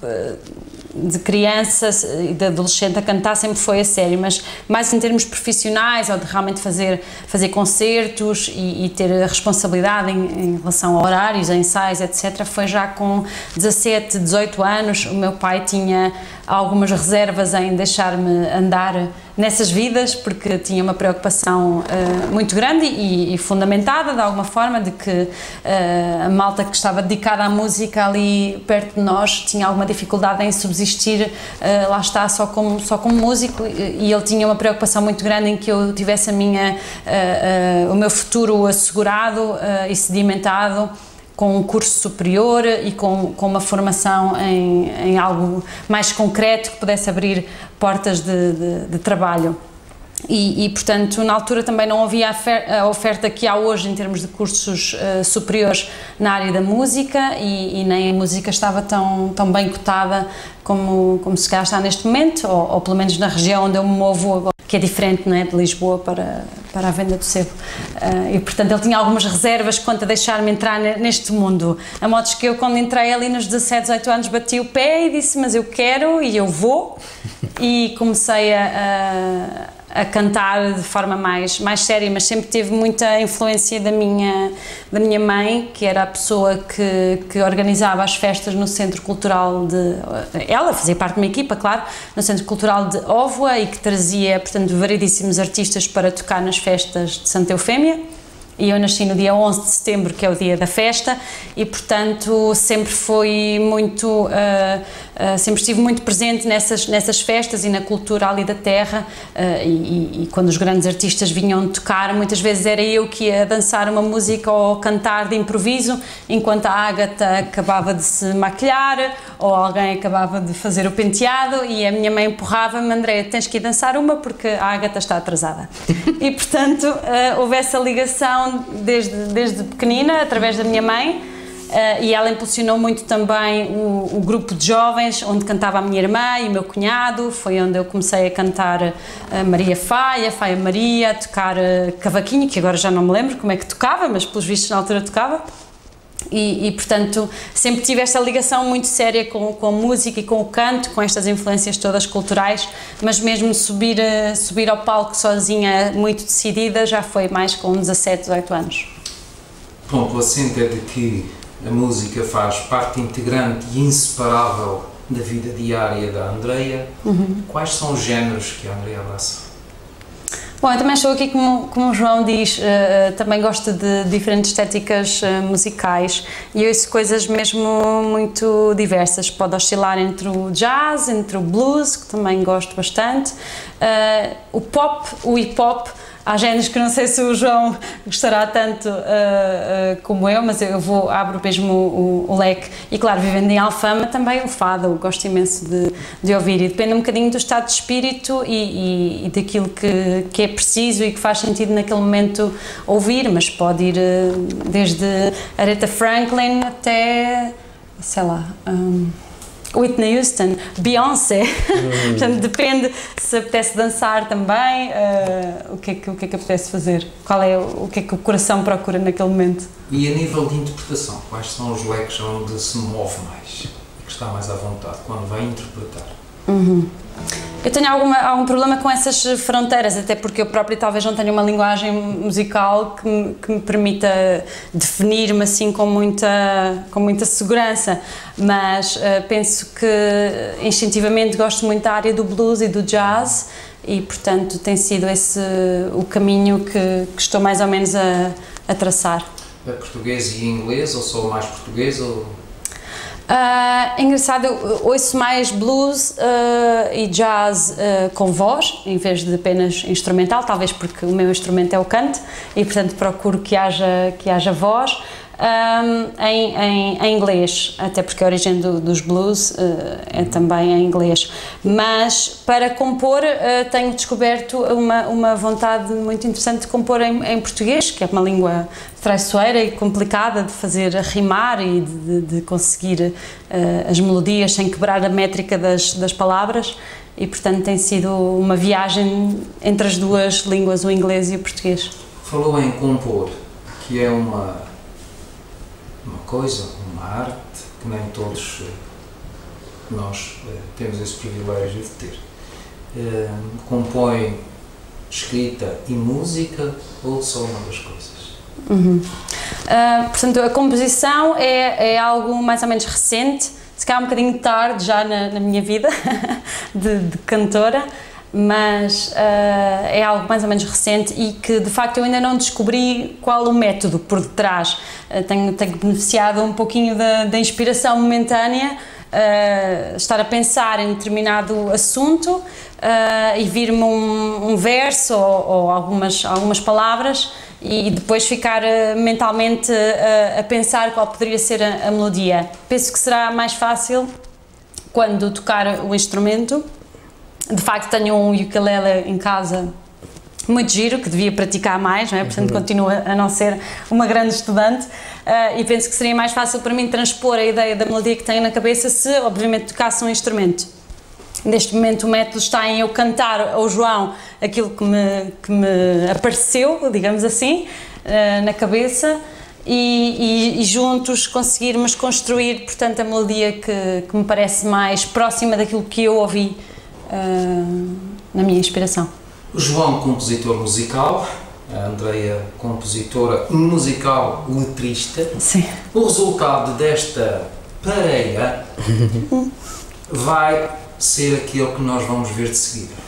de criança e de adolescente a cantar sempre foi a sério, mas mais em termos profissionais ou de realmente fazer concertos e ter a responsabilidade em relação a horários, a ensaios, etc. foi já com 17, 18 anos. O meu pai tinha algumas reservas em deixar-me andar nessas vidas, porque tinha uma preocupação muito grande e fundamentada de alguma forma de que a malta que estava dedicada à música ali perto de nós tinha alguma dificuldade em subsistir, lá está, só como músico, e ele tinha uma preocupação muito grande em que eu tivesse o meu futuro assegurado e sedimentado com um curso superior e com uma formação em algo mais concreto que pudesse abrir portas de trabalho. E, portanto, na altura também não havia a oferta que há hoje em termos de cursos superiores na área da música e nem a música estava tão bem cotada como se calhar está neste momento, ou pelo menos na região onde eu me movo agora, que é diferente, não é, de Lisboa para a Venda do Sebo. E, portanto, ele tinha algumas reservas quanto a deixar-me entrar neste mundo. A modos que eu, quando entrei ali nos 17, 18 anos, bati o pé e disse, mas eu quero e eu vou. E comecei a cantar de forma mais séria, mas sempre teve muita influência da minha mãe, que era a pessoa que organizava as festas no Centro Cultural ela fazia parte de uma equipa, claro, no Centro Cultural de Óvoa e que trazia, portanto, variedíssimos artistas para tocar nas festas de Santa Eufémia. E eu nasci no dia 11 de setembro, que é o dia da festa, e portanto sempre fui muito, sempre estive muito presente nessas festas e na cultura ali da terra, e quando os grandes artistas vinham tocar, muitas vezes era eu que ia dançar uma música ou cantar de improviso, enquanto a Ágata acabava de se maquilhar, ou alguém acabava de fazer o penteado, e a minha mãe empurrava-me, Andréia, tens que ir dançar uma porque a Ágata está atrasada. E portanto houve essa ligação desde pequenina, através da minha mãe, e ela impulsionou muito também o grupo de jovens, onde cantava a minha irmã e o meu cunhado. Foi onde eu comecei a cantar Maria Faia Maria, a tocar cavaquinho, que agora já não me lembro como é que tocava, mas pelos vistos na altura tocava. E portanto, sempre tive esta ligação muito séria com a música e com o canto, com estas influências todas culturais, mas mesmo subir ao palco sozinha, muito decidida, já foi mais com 17, 18 anos. Pronto, o assento é de que a música faz parte integrante e inseparável da vida diária da Andreia. Quais são os géneros que a Andreia abraça? Bom, eu também estou aqui, como o João diz, também gosto de diferentes estéticas musicais e ouço coisas mesmo muito diversas. Pode oscilar entre o jazz, entre o blues, que também gosto bastante, o pop, o hip-hop. Há géneros que não sei se o João gostará tanto como eu, mas eu abro mesmo o leque. E claro, vivendo em Alfama, também o fado, eu gosto imenso de ouvir. E depende um bocadinho do estado de espírito e daquilo que é preciso e que faz sentido naquele momento ouvir, mas pode ir desde Aretha Franklin até, sei lá... Whitney Houston, Beyoncé, portanto depende se apetece dançar também, o que é que apetece fazer, o que é que o coração procura naquele momento. E a nível de interpretação, quais são os leques onde se move mais, que está mais à vontade, quando vai interpretar? Eu tenho algum problema com essas fronteiras, até porque eu própria talvez não tenha uma linguagem musical que me permita definir-me assim com muita segurança, mas penso que instintivamente gosto muito da área do blues e do jazz e portanto tem sido esse o caminho que estou mais ou menos a traçar. É português e inglês ou só mais português? Ou... Engraçado, eu ouço mais blues e jazz com voz, em vez de apenas instrumental, talvez porque o meu instrumento é o canto e, portanto, procuro que haja voz. Em inglês, até porque a origem dos blues é também em inglês, mas para compor tenho descoberto uma vontade muito interessante de compor em português, que é uma língua traiçoeira e complicada de fazer rimar e de conseguir as melodias sem quebrar a métrica das palavras, e portanto tem sido uma viagem entre as duas línguas, o inglês e o português. Falou em compor, que é uma coisa, uma arte que nem todos nós temos esse privilégio de ter. Compõe escrita e música ou só uma das coisas? Portanto, a composição é algo mais ou menos recente, se calhar um bocadinho tarde já na minha vida de cantora, mas é algo mais ou menos recente e que de facto eu ainda não descobri qual o método por detrás. Tenho beneficiado um pouquinho da inspiração momentânea, estar a pensar em determinado assunto e vir-me um verso ou algumas palavras e depois ficar mentalmente a pensar qual poderia ser a melodia. Penso que será mais fácil quando tocar o instrumento. De facto tenho um ukulele em casa muito giro, que devia praticar mais, não é? Portanto continuo a não ser uma grande estudante e penso que seria mais fácil para mim transpor a ideia da melodia que tenho na cabeça se obviamente tocasse um instrumento. Neste momento o método está em eu cantar ao João aquilo que me apareceu, digamos assim, na cabeça e juntos conseguirmos construir, portanto, a melodia que me parece mais próxima daquilo que eu ouvi na minha inspiração. O João, compositor musical, a Andreia, compositora musical letrista. Sim. O resultado desta pareia vai ser aquele que nós vamos ver de seguida.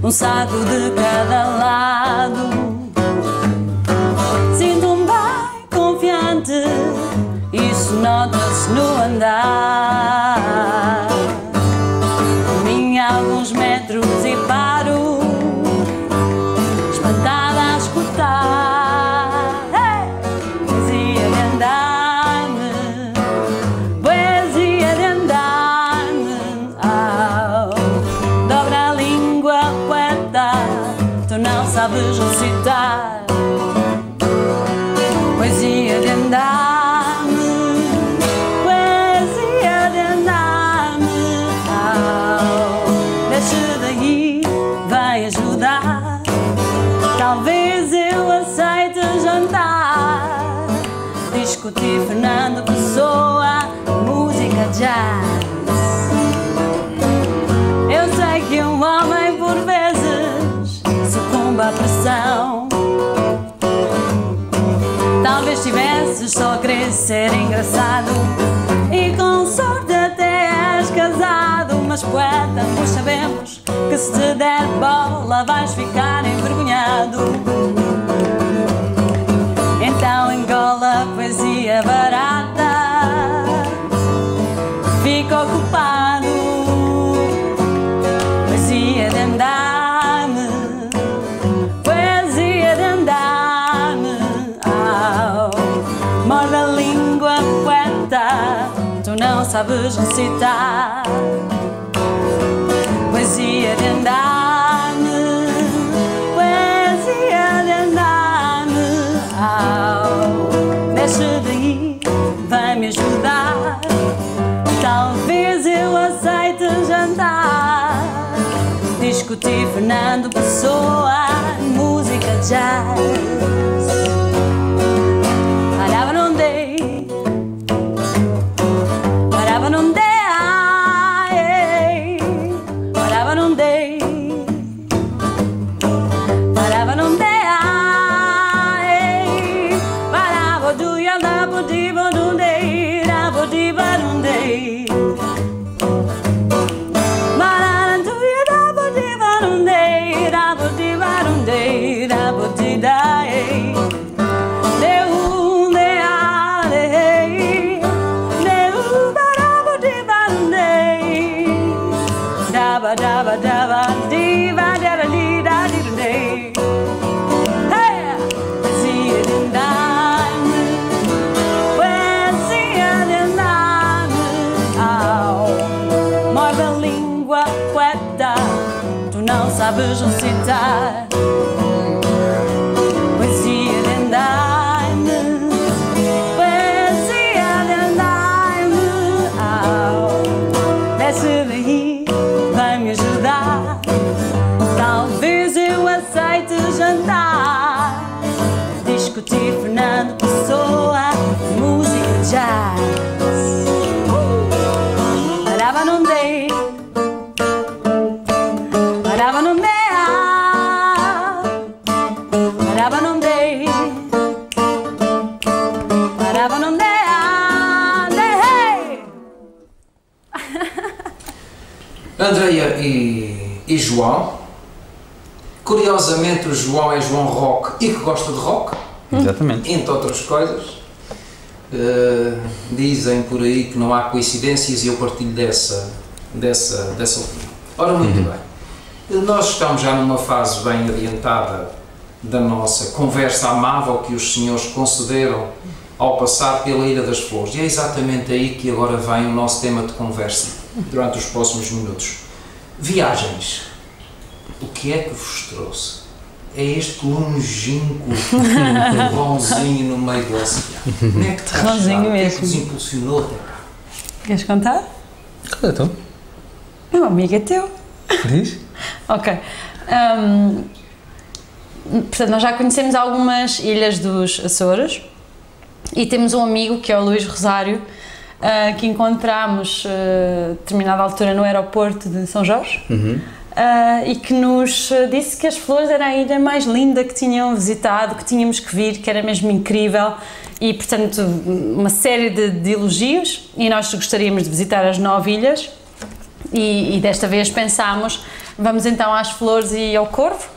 Um saco de cada lado. Sinto-me bem confiante, isso nota-se no andar. Caminho alguns metros e paro, espantada a escutar. Poesia de andar-me, poesia de andar-me. Dobra a língua, tu não sabes recitar. Poesia de andar-me, poesia de andar-me. Deixa daí, vai ajudar. Talvez eu aceite jantar. Discutir Fernando Pessoa, música jazz. Eu sei que um homem por vezes sucumbe à pressão. Talvez tivesses só a querer ser engraçado e com sorte até és casado. Mas poeta, nós sabemos que se te der bola vais ficar envergonhado. Então engola a poesia barata, fica ocupado. Poesia de andar-me, poesia de andar-me. Morde a língua, poeta, tu não sabes recitar. Poesia de andar-me, poesia de andar-me. Deixa daí, vai-me ajudar. Talvez eu aceite jantar. Discutir Fernando Pessoa, música jazz. Parava não dei, parava não dei, parava não dei. sabe a língua poeta, tu não sabes recitar. Poesia de andaime, poesia de andaime, desce daí, vai-me ajudar. Talvez eu aceite jantar, discutir Fernando Pessoa, música jazz. Parava não dei, parava não dei, parava não dei, parava não dei, Andreia e João. Curiosamente, o João é João Rock e que gosta de rock. Exatamente. Entre outras coisas. Dizem por aí que não há coincidências e eu partilho dessa opinião. Ora, muito bem. Nós estamos já numa fase bem adiantada da nossa conversa amável que os senhores concederam ao passar pela Ilha das Flores. E é exatamente aí que agora vem o nosso tema de conversa durante os próximos minutos. Viagens. O que é que vos trouxe? É este longínquo vãozinho no meio do oceano. Como é que está? Terrãozinho O que é que mesmo. vos impulsionou até cá? Queres contar? Cadê tu? Meu amigo é teu. Diz? Ok. Portanto, nós já conhecemos algumas ilhas dos Açores e temos um amigo que é o Luís Rosário, que encontramos a determinada altura no aeroporto de São Jorge. E que nos disse que as Flores era a ilha mais linda que tinham visitado, que tínhamos que vir, que era mesmo incrível e, portanto, uma série de elogios, e nós gostaríamos de visitar as 9 ilhas e desta vez pensámos, vamos então às Flores e ao Corvo,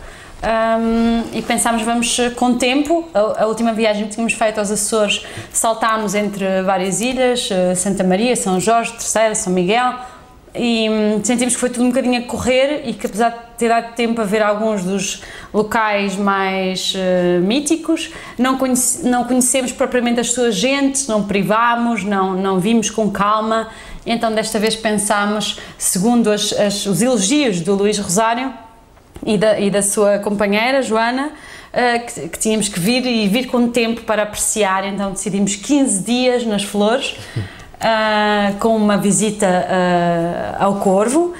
e pensámos, vamos com tempo. A última viagem que tínhamos feito aos Açores saltámos entre várias ilhas, Santa Maria, São Jorge, Terceira, São Miguel, e sentimos que foi tudo um bocadinho a correr e que, apesar de ter dado tempo a ver alguns dos locais mais míticos, não conhecemos propriamente as suas gentes, não privámos, não vimos com calma. Então desta vez pensámos, segundo os elogios do Luís Rosário e da sua companheira Joana, que tínhamos que vir com tempo para apreciar. Então decidimos 15 dias nas Flores, com uma visita ao Corvo,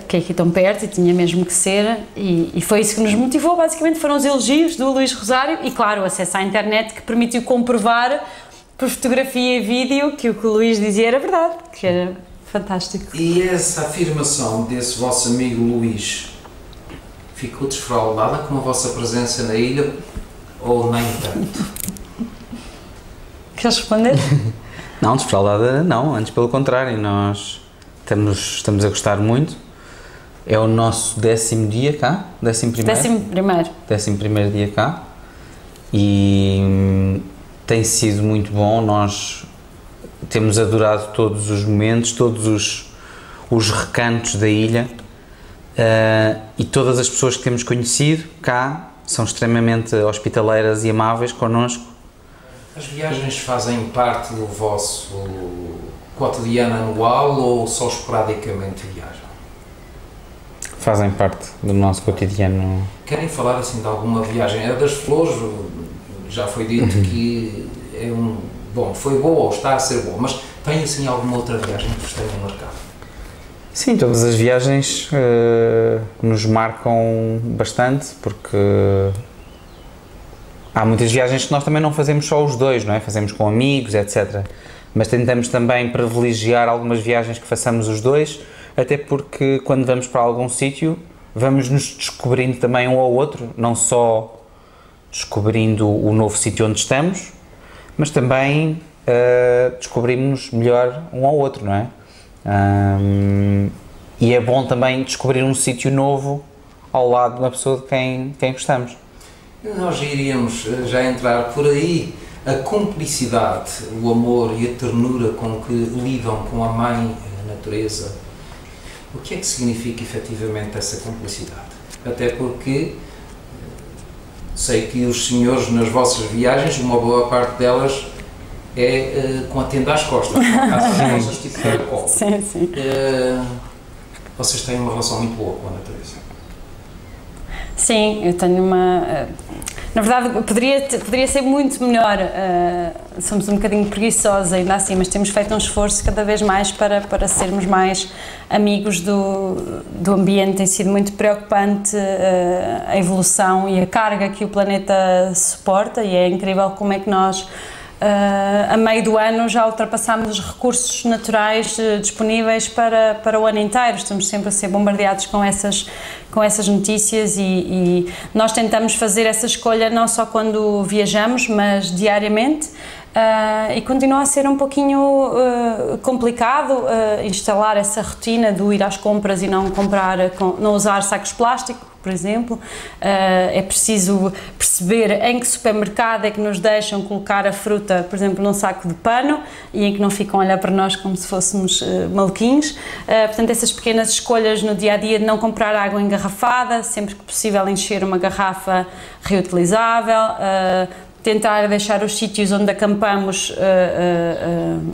que é aqui tão perto e tinha mesmo que ser, e foi isso que nos motivou. Basicamente foram os elogios do Luís Rosário e, claro, o acesso à internet, que permitiu comprovar por fotografia e vídeo que o que o Luís dizia era verdade, que era fantástico. E essa afirmação desse vosso amigo Luís ficou desfraudada com a vossa presença na ilha ou nem tanto? Queres responder? Não, desfraudada não, antes pelo contrário, nós estamos a gostar muito. É o nosso 10º dia cá, 11º? 11º dia cá, e tem sido muito bom. Nós temos adorado todos os momentos, todos os recantos da ilha, e todas as pessoas que temos conhecido cá são extremamente hospitaleiras e amáveis connosco. As viagens fazem parte do vosso cotidiano anual ou só esporadicamente viajam? Fazem parte do nosso cotidiano. Querem falar assim de alguma viagem? A das Flores, já foi dito que é bom, foi boa ou está a ser boa, mas tem assim alguma outra viagem que vos tenha marcado? Sim, todas as viagens nos marcam bastante, porque há muitas viagens que nós também não fazemos só os dois, não é? Fazemos com amigos, etc. Mas tentamos também privilegiar algumas viagens que façamos os dois, até porque quando vamos para algum sítio, vamos nos descobrindo também um ao outro, não só descobrindo o novo sítio onde estamos, mas também descobrimos-nos melhor um ao outro, não é? E é bom também descobrir um sítio novo ao lado de uma pessoa de quem gostamos. Nós iríamos já entrar por aí. A cumplicidade, o amor e a ternura com que lidam com a mãe, a natureza, o que é que significa efetivamente essa cumplicidade? Até porque sei que os senhores nas vossas viagens, uma boa parte delas com a tenda às costas, a casa das vossas tipo caracol. Sim, sim. Vocês têm uma relação muito boa com a natureza. Sim, eu tenho uma... Na verdade, poderia ser muito melhor. Somos um bocadinho preguiçosos ainda assim, mas temos feito um esforço cada vez mais para sermos mais amigos do ambiente. Tem sido muito preocupante a evolução e a carga que o planeta suporta, e é incrível como é que nós, a meio do ano, já ultrapassámos os recursos naturais disponíveis para o ano inteiro. Estamos sempre a ser bombardeados com essas notícias, e nós tentamos fazer essa escolha não só quando viajamos, mas diariamente, e continua a ser um pouquinho complicado instalar essa rotina do ir às compras e não usar sacos de plástico, por exemplo. É preciso perceber em que supermercado é que nos deixam colocar a fruta, por exemplo, num saco de pano, e em que não ficam a olhar para nós como se fôssemos maluquinhos. Portanto, essas pequenas escolhas no dia-a-dia de não comprar água engarrafada, sempre que possível encher uma garrafa reutilizável, tentar deixar os sítios onde acampamos,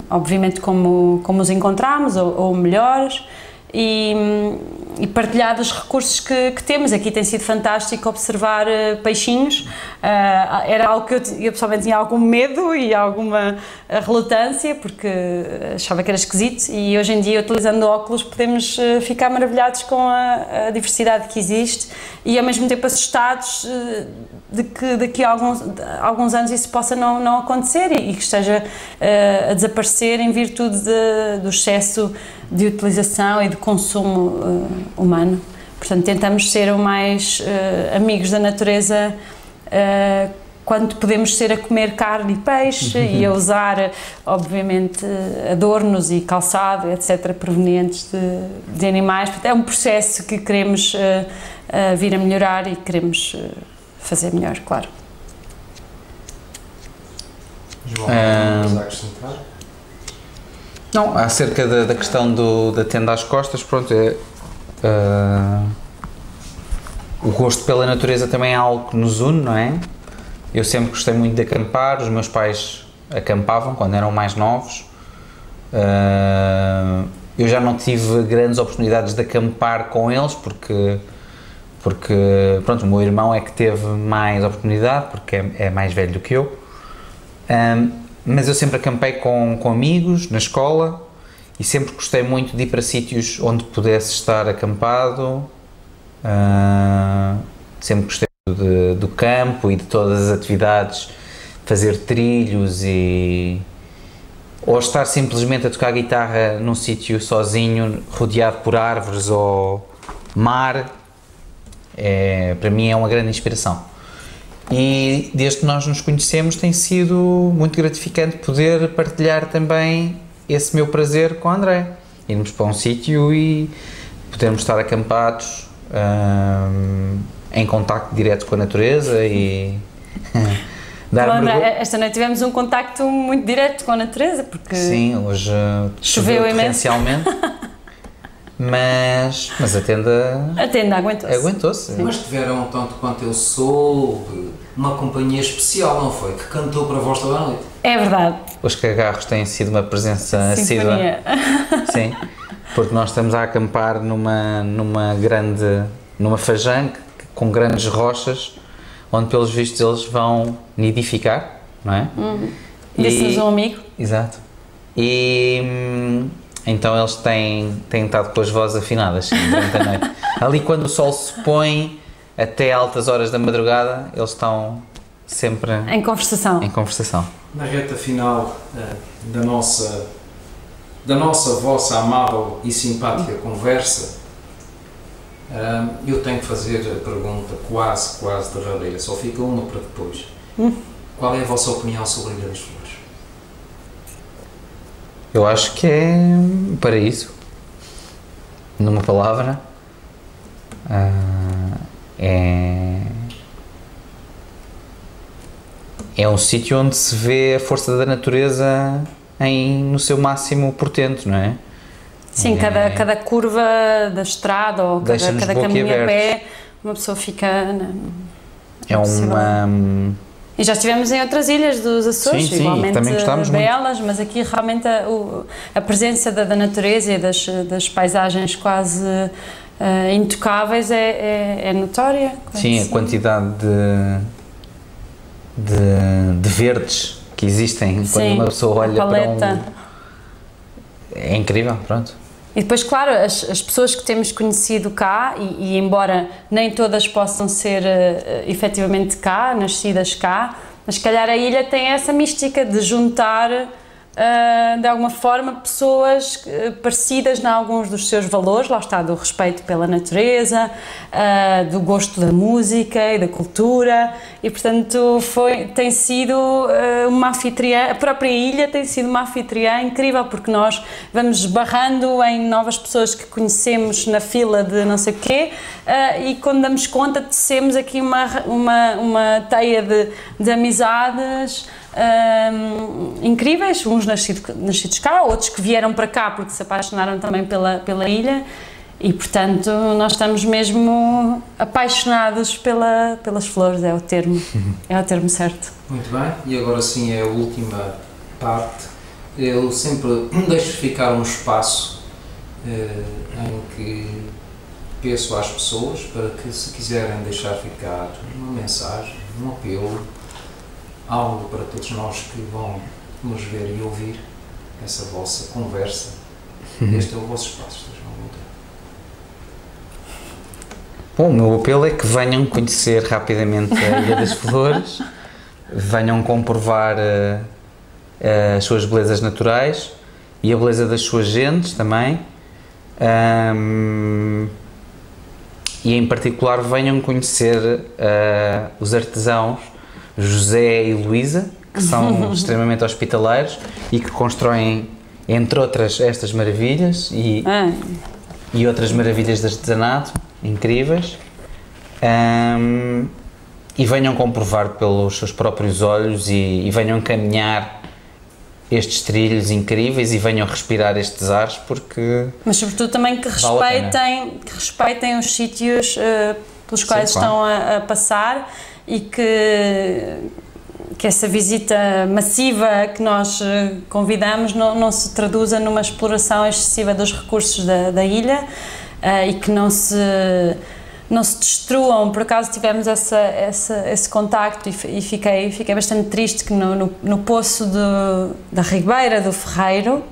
obviamente, como os encontramos, ou melhores, e partilhar dos recursos que temos. Aqui tem sido fantástico observar peixinhos. Era algo que eu pessoalmente tinha algum medo e alguma relutância, porque achava que era esquisito, e hoje em dia, utilizando óculos, podemos ficar maravilhados com a diversidade que existe, e ao mesmo tempo assustados de que daqui a alguns anos isso possa não acontecer, e que esteja a desaparecer em virtude do excesso de utilização e de consumo humano. Portanto, tentamos ser o mais amigos da natureza quando podemos ser, a comer carne e peixe e a usar, obviamente, adornos e calçado, etc., provenientes de animais. Portanto, é um processo que queremos vir a melhorar e queremos fazer melhor, claro. João, vamos acrescentar? Não, acerca da questão da tenda às costas, pronto, o gosto pela natureza também é algo que nos une, não é? Eu sempre gostei muito de acampar, os meus pais acampavam quando eram mais novos. Eu já não tive grandes oportunidades de acampar com eles, porque pronto, o meu irmão é que teve mais oportunidade, porque é mais velho do que eu. Mas eu sempre acampei com amigos na escola, e sempre gostei muito de ir para sítios onde pudesse estar acampado. Sempre gostei do campo e de todas as atividades, fazer trilhos ou estar simplesmente a tocar guitarra num sítio sozinho, rodeado por árvores ou mar. Para mim é uma grande inspiração. E desde que nós nos conhecemos tem sido muito gratificante poder partilhar também esse meu prazer com a André. Irmos para um sítio e podermos estar acampados em contacto direto com a natureza e dar André, esta noite tivemos um contacto muito direto com a natureza, porque sim, hoje choveu imenso. Mas a tenda aguentou-se. Mas tiveram, tanto quanto eu soube, uma companhia especial, não foi? Que cantou para vós toda a noite. É verdade. Os cagarros têm sido uma presença assídua. Sim, porque nós estamos a acampar numa fajangue com grandes rochas, onde pelos vistos eles vão nidificar, não é? Disse-nos um amigo. Exato. E então eles têm estado com as vozes afinadas durante a noite. Ali quando o sol se põe, até altas horas da madrugada, eles estão sempre em conversação. Na reta final da nossa vossa amável e simpática conversa, eu tenho que fazer a pergunta quase derradeira, só fica uma para depois. Qual é a vossa opinião sobre a Ilha das Flores? Eu acho que é um paraíso. Numa palavra, é um sítio onde se vê a força da natureza no seu máximo portento, não é? Sim, cada curva da estrada ou cada caminho a pé, uma pessoa fica... É uma... E já estivemos em outras ilhas dos Açores, Sim, igualmente também gostámos belas, mas aqui realmente a presença da natureza e das paisagens quase intocáveis é notória. Sim, a quantidade de verdes que existem quando uma pessoa olha para é incrível, pronto. E depois, claro, as pessoas que temos conhecido cá, e embora nem todas possam ser efetivamente cá, nascidas cá, mas se calhar a ilha tem essa mística de juntar de alguma forma pessoas parecidas em alguns dos seus valores, lá está, do respeito pela natureza, do gosto da música e da cultura, e portanto tem sido uma anfitriã, a própria ilha tem sido uma anfitriã incrível, porque nós vamos barrando em novas pessoas que conhecemos na fila de não sei o quê, e quando damos conta tecemos aqui uma teia de amizades incríveis, uns nascidos cá, outros que vieram para cá porque se apaixonaram também pela ilha, e portanto nós estamos mesmo apaixonados pelas flores, é o termo certo. Muito bem, e agora sim é a última parte. Eu sempre deixo ficar um espaço em que peço às pessoas para que, se quiserem deixar ficar uma mensagem, um apelo, algo para todos nós que vão nos ver e ouvir essa vossa conversa. Este é o vosso espaço, estejam à vontade. Bom, o meu apelo é que venham conhecer rapidamente a Ilha das Flores, venham comprovar as suas belezas naturais e a beleza das suas gentes também, e em particular venham conhecer os artesãos José e Luísa, que são extremamente hospitaleiros e que constroem, entre outras, estas maravilhas e outras maravilhas de artesanato incríveis, e venham comprovar pelos seus próprios olhos e venham caminhar estes trilhos incríveis e venham respirar estes ares, porque... Mas sobretudo também que respeitem os sítios pelos quais estão a passar, e que essa visita massiva que nós convidamos não se traduza numa exploração excessiva dos recursos da ilha, e que não se destruam. Por acaso tivemos esse contacto e fiquei bastante triste que no poço da Ribeira do Ferreiro,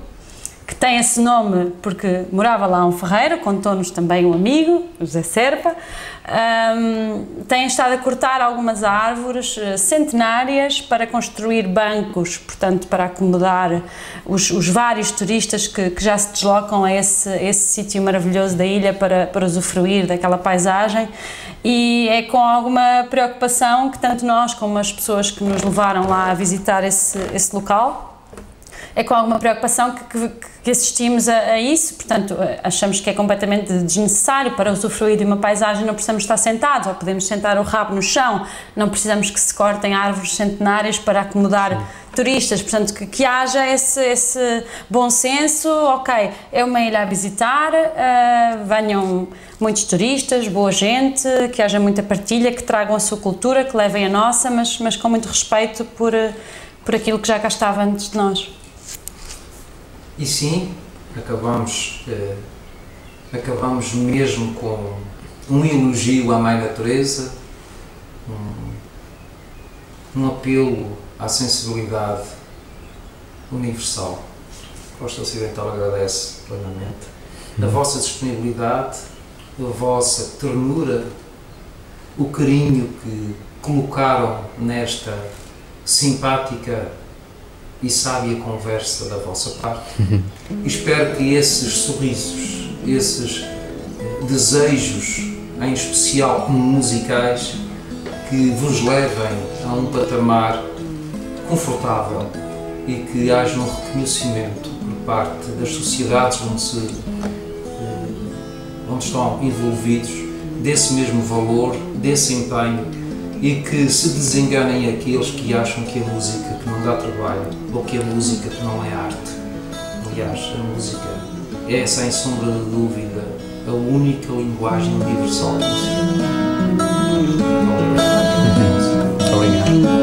que tem esse nome porque morava lá um ferreiro, contou-nos também um amigo, José Serpa, têm estado a cortar algumas árvores centenárias para construir bancos, portanto para acomodar os vários turistas que já se deslocam a esse sítio maravilhoso da ilha para usufruir daquela paisagem, e é com alguma preocupação que tanto nós como as pessoas que nos levaram lá a visitar esse local, é com alguma preocupação que assistimos a isso. Portanto, achamos que é completamente desnecessário. Para usufruir de uma paisagem não precisamos estar sentados, ou podemos sentar o rabo no chão, não precisamos que se cortem árvores centenárias para acomodar turistas. Portanto, que haja esse bom senso. Ok, é uma ilha a visitar, venham muitos turistas, boa gente, que haja muita partilha, que tragam a sua cultura, que levem a nossa, mas com muito respeito por aquilo que já cá estava antes de nós. E sim, acabamos mesmo com um elogio à Mãe Natureza, um apelo à sensibilidade universal. A Costa Ocidental agradece plenamente a vossa disponibilidade, a vossa ternura, o carinho que colocaram nesta simpática e sábia conversa da vossa parte. Espero que esses sorrisos, esses desejos, em especial musicais, que vos levem a um patamar confortável e que haja um reconhecimento por parte das sociedades onde estão envolvidos desse mesmo valor, desse empenho, e que se desenganem aqueles que acham que a música que não dá trabalho ou que a música que não é arte. Aliás, a música é, sem sombra de dúvida, a única linguagem universal possível. Obrigado.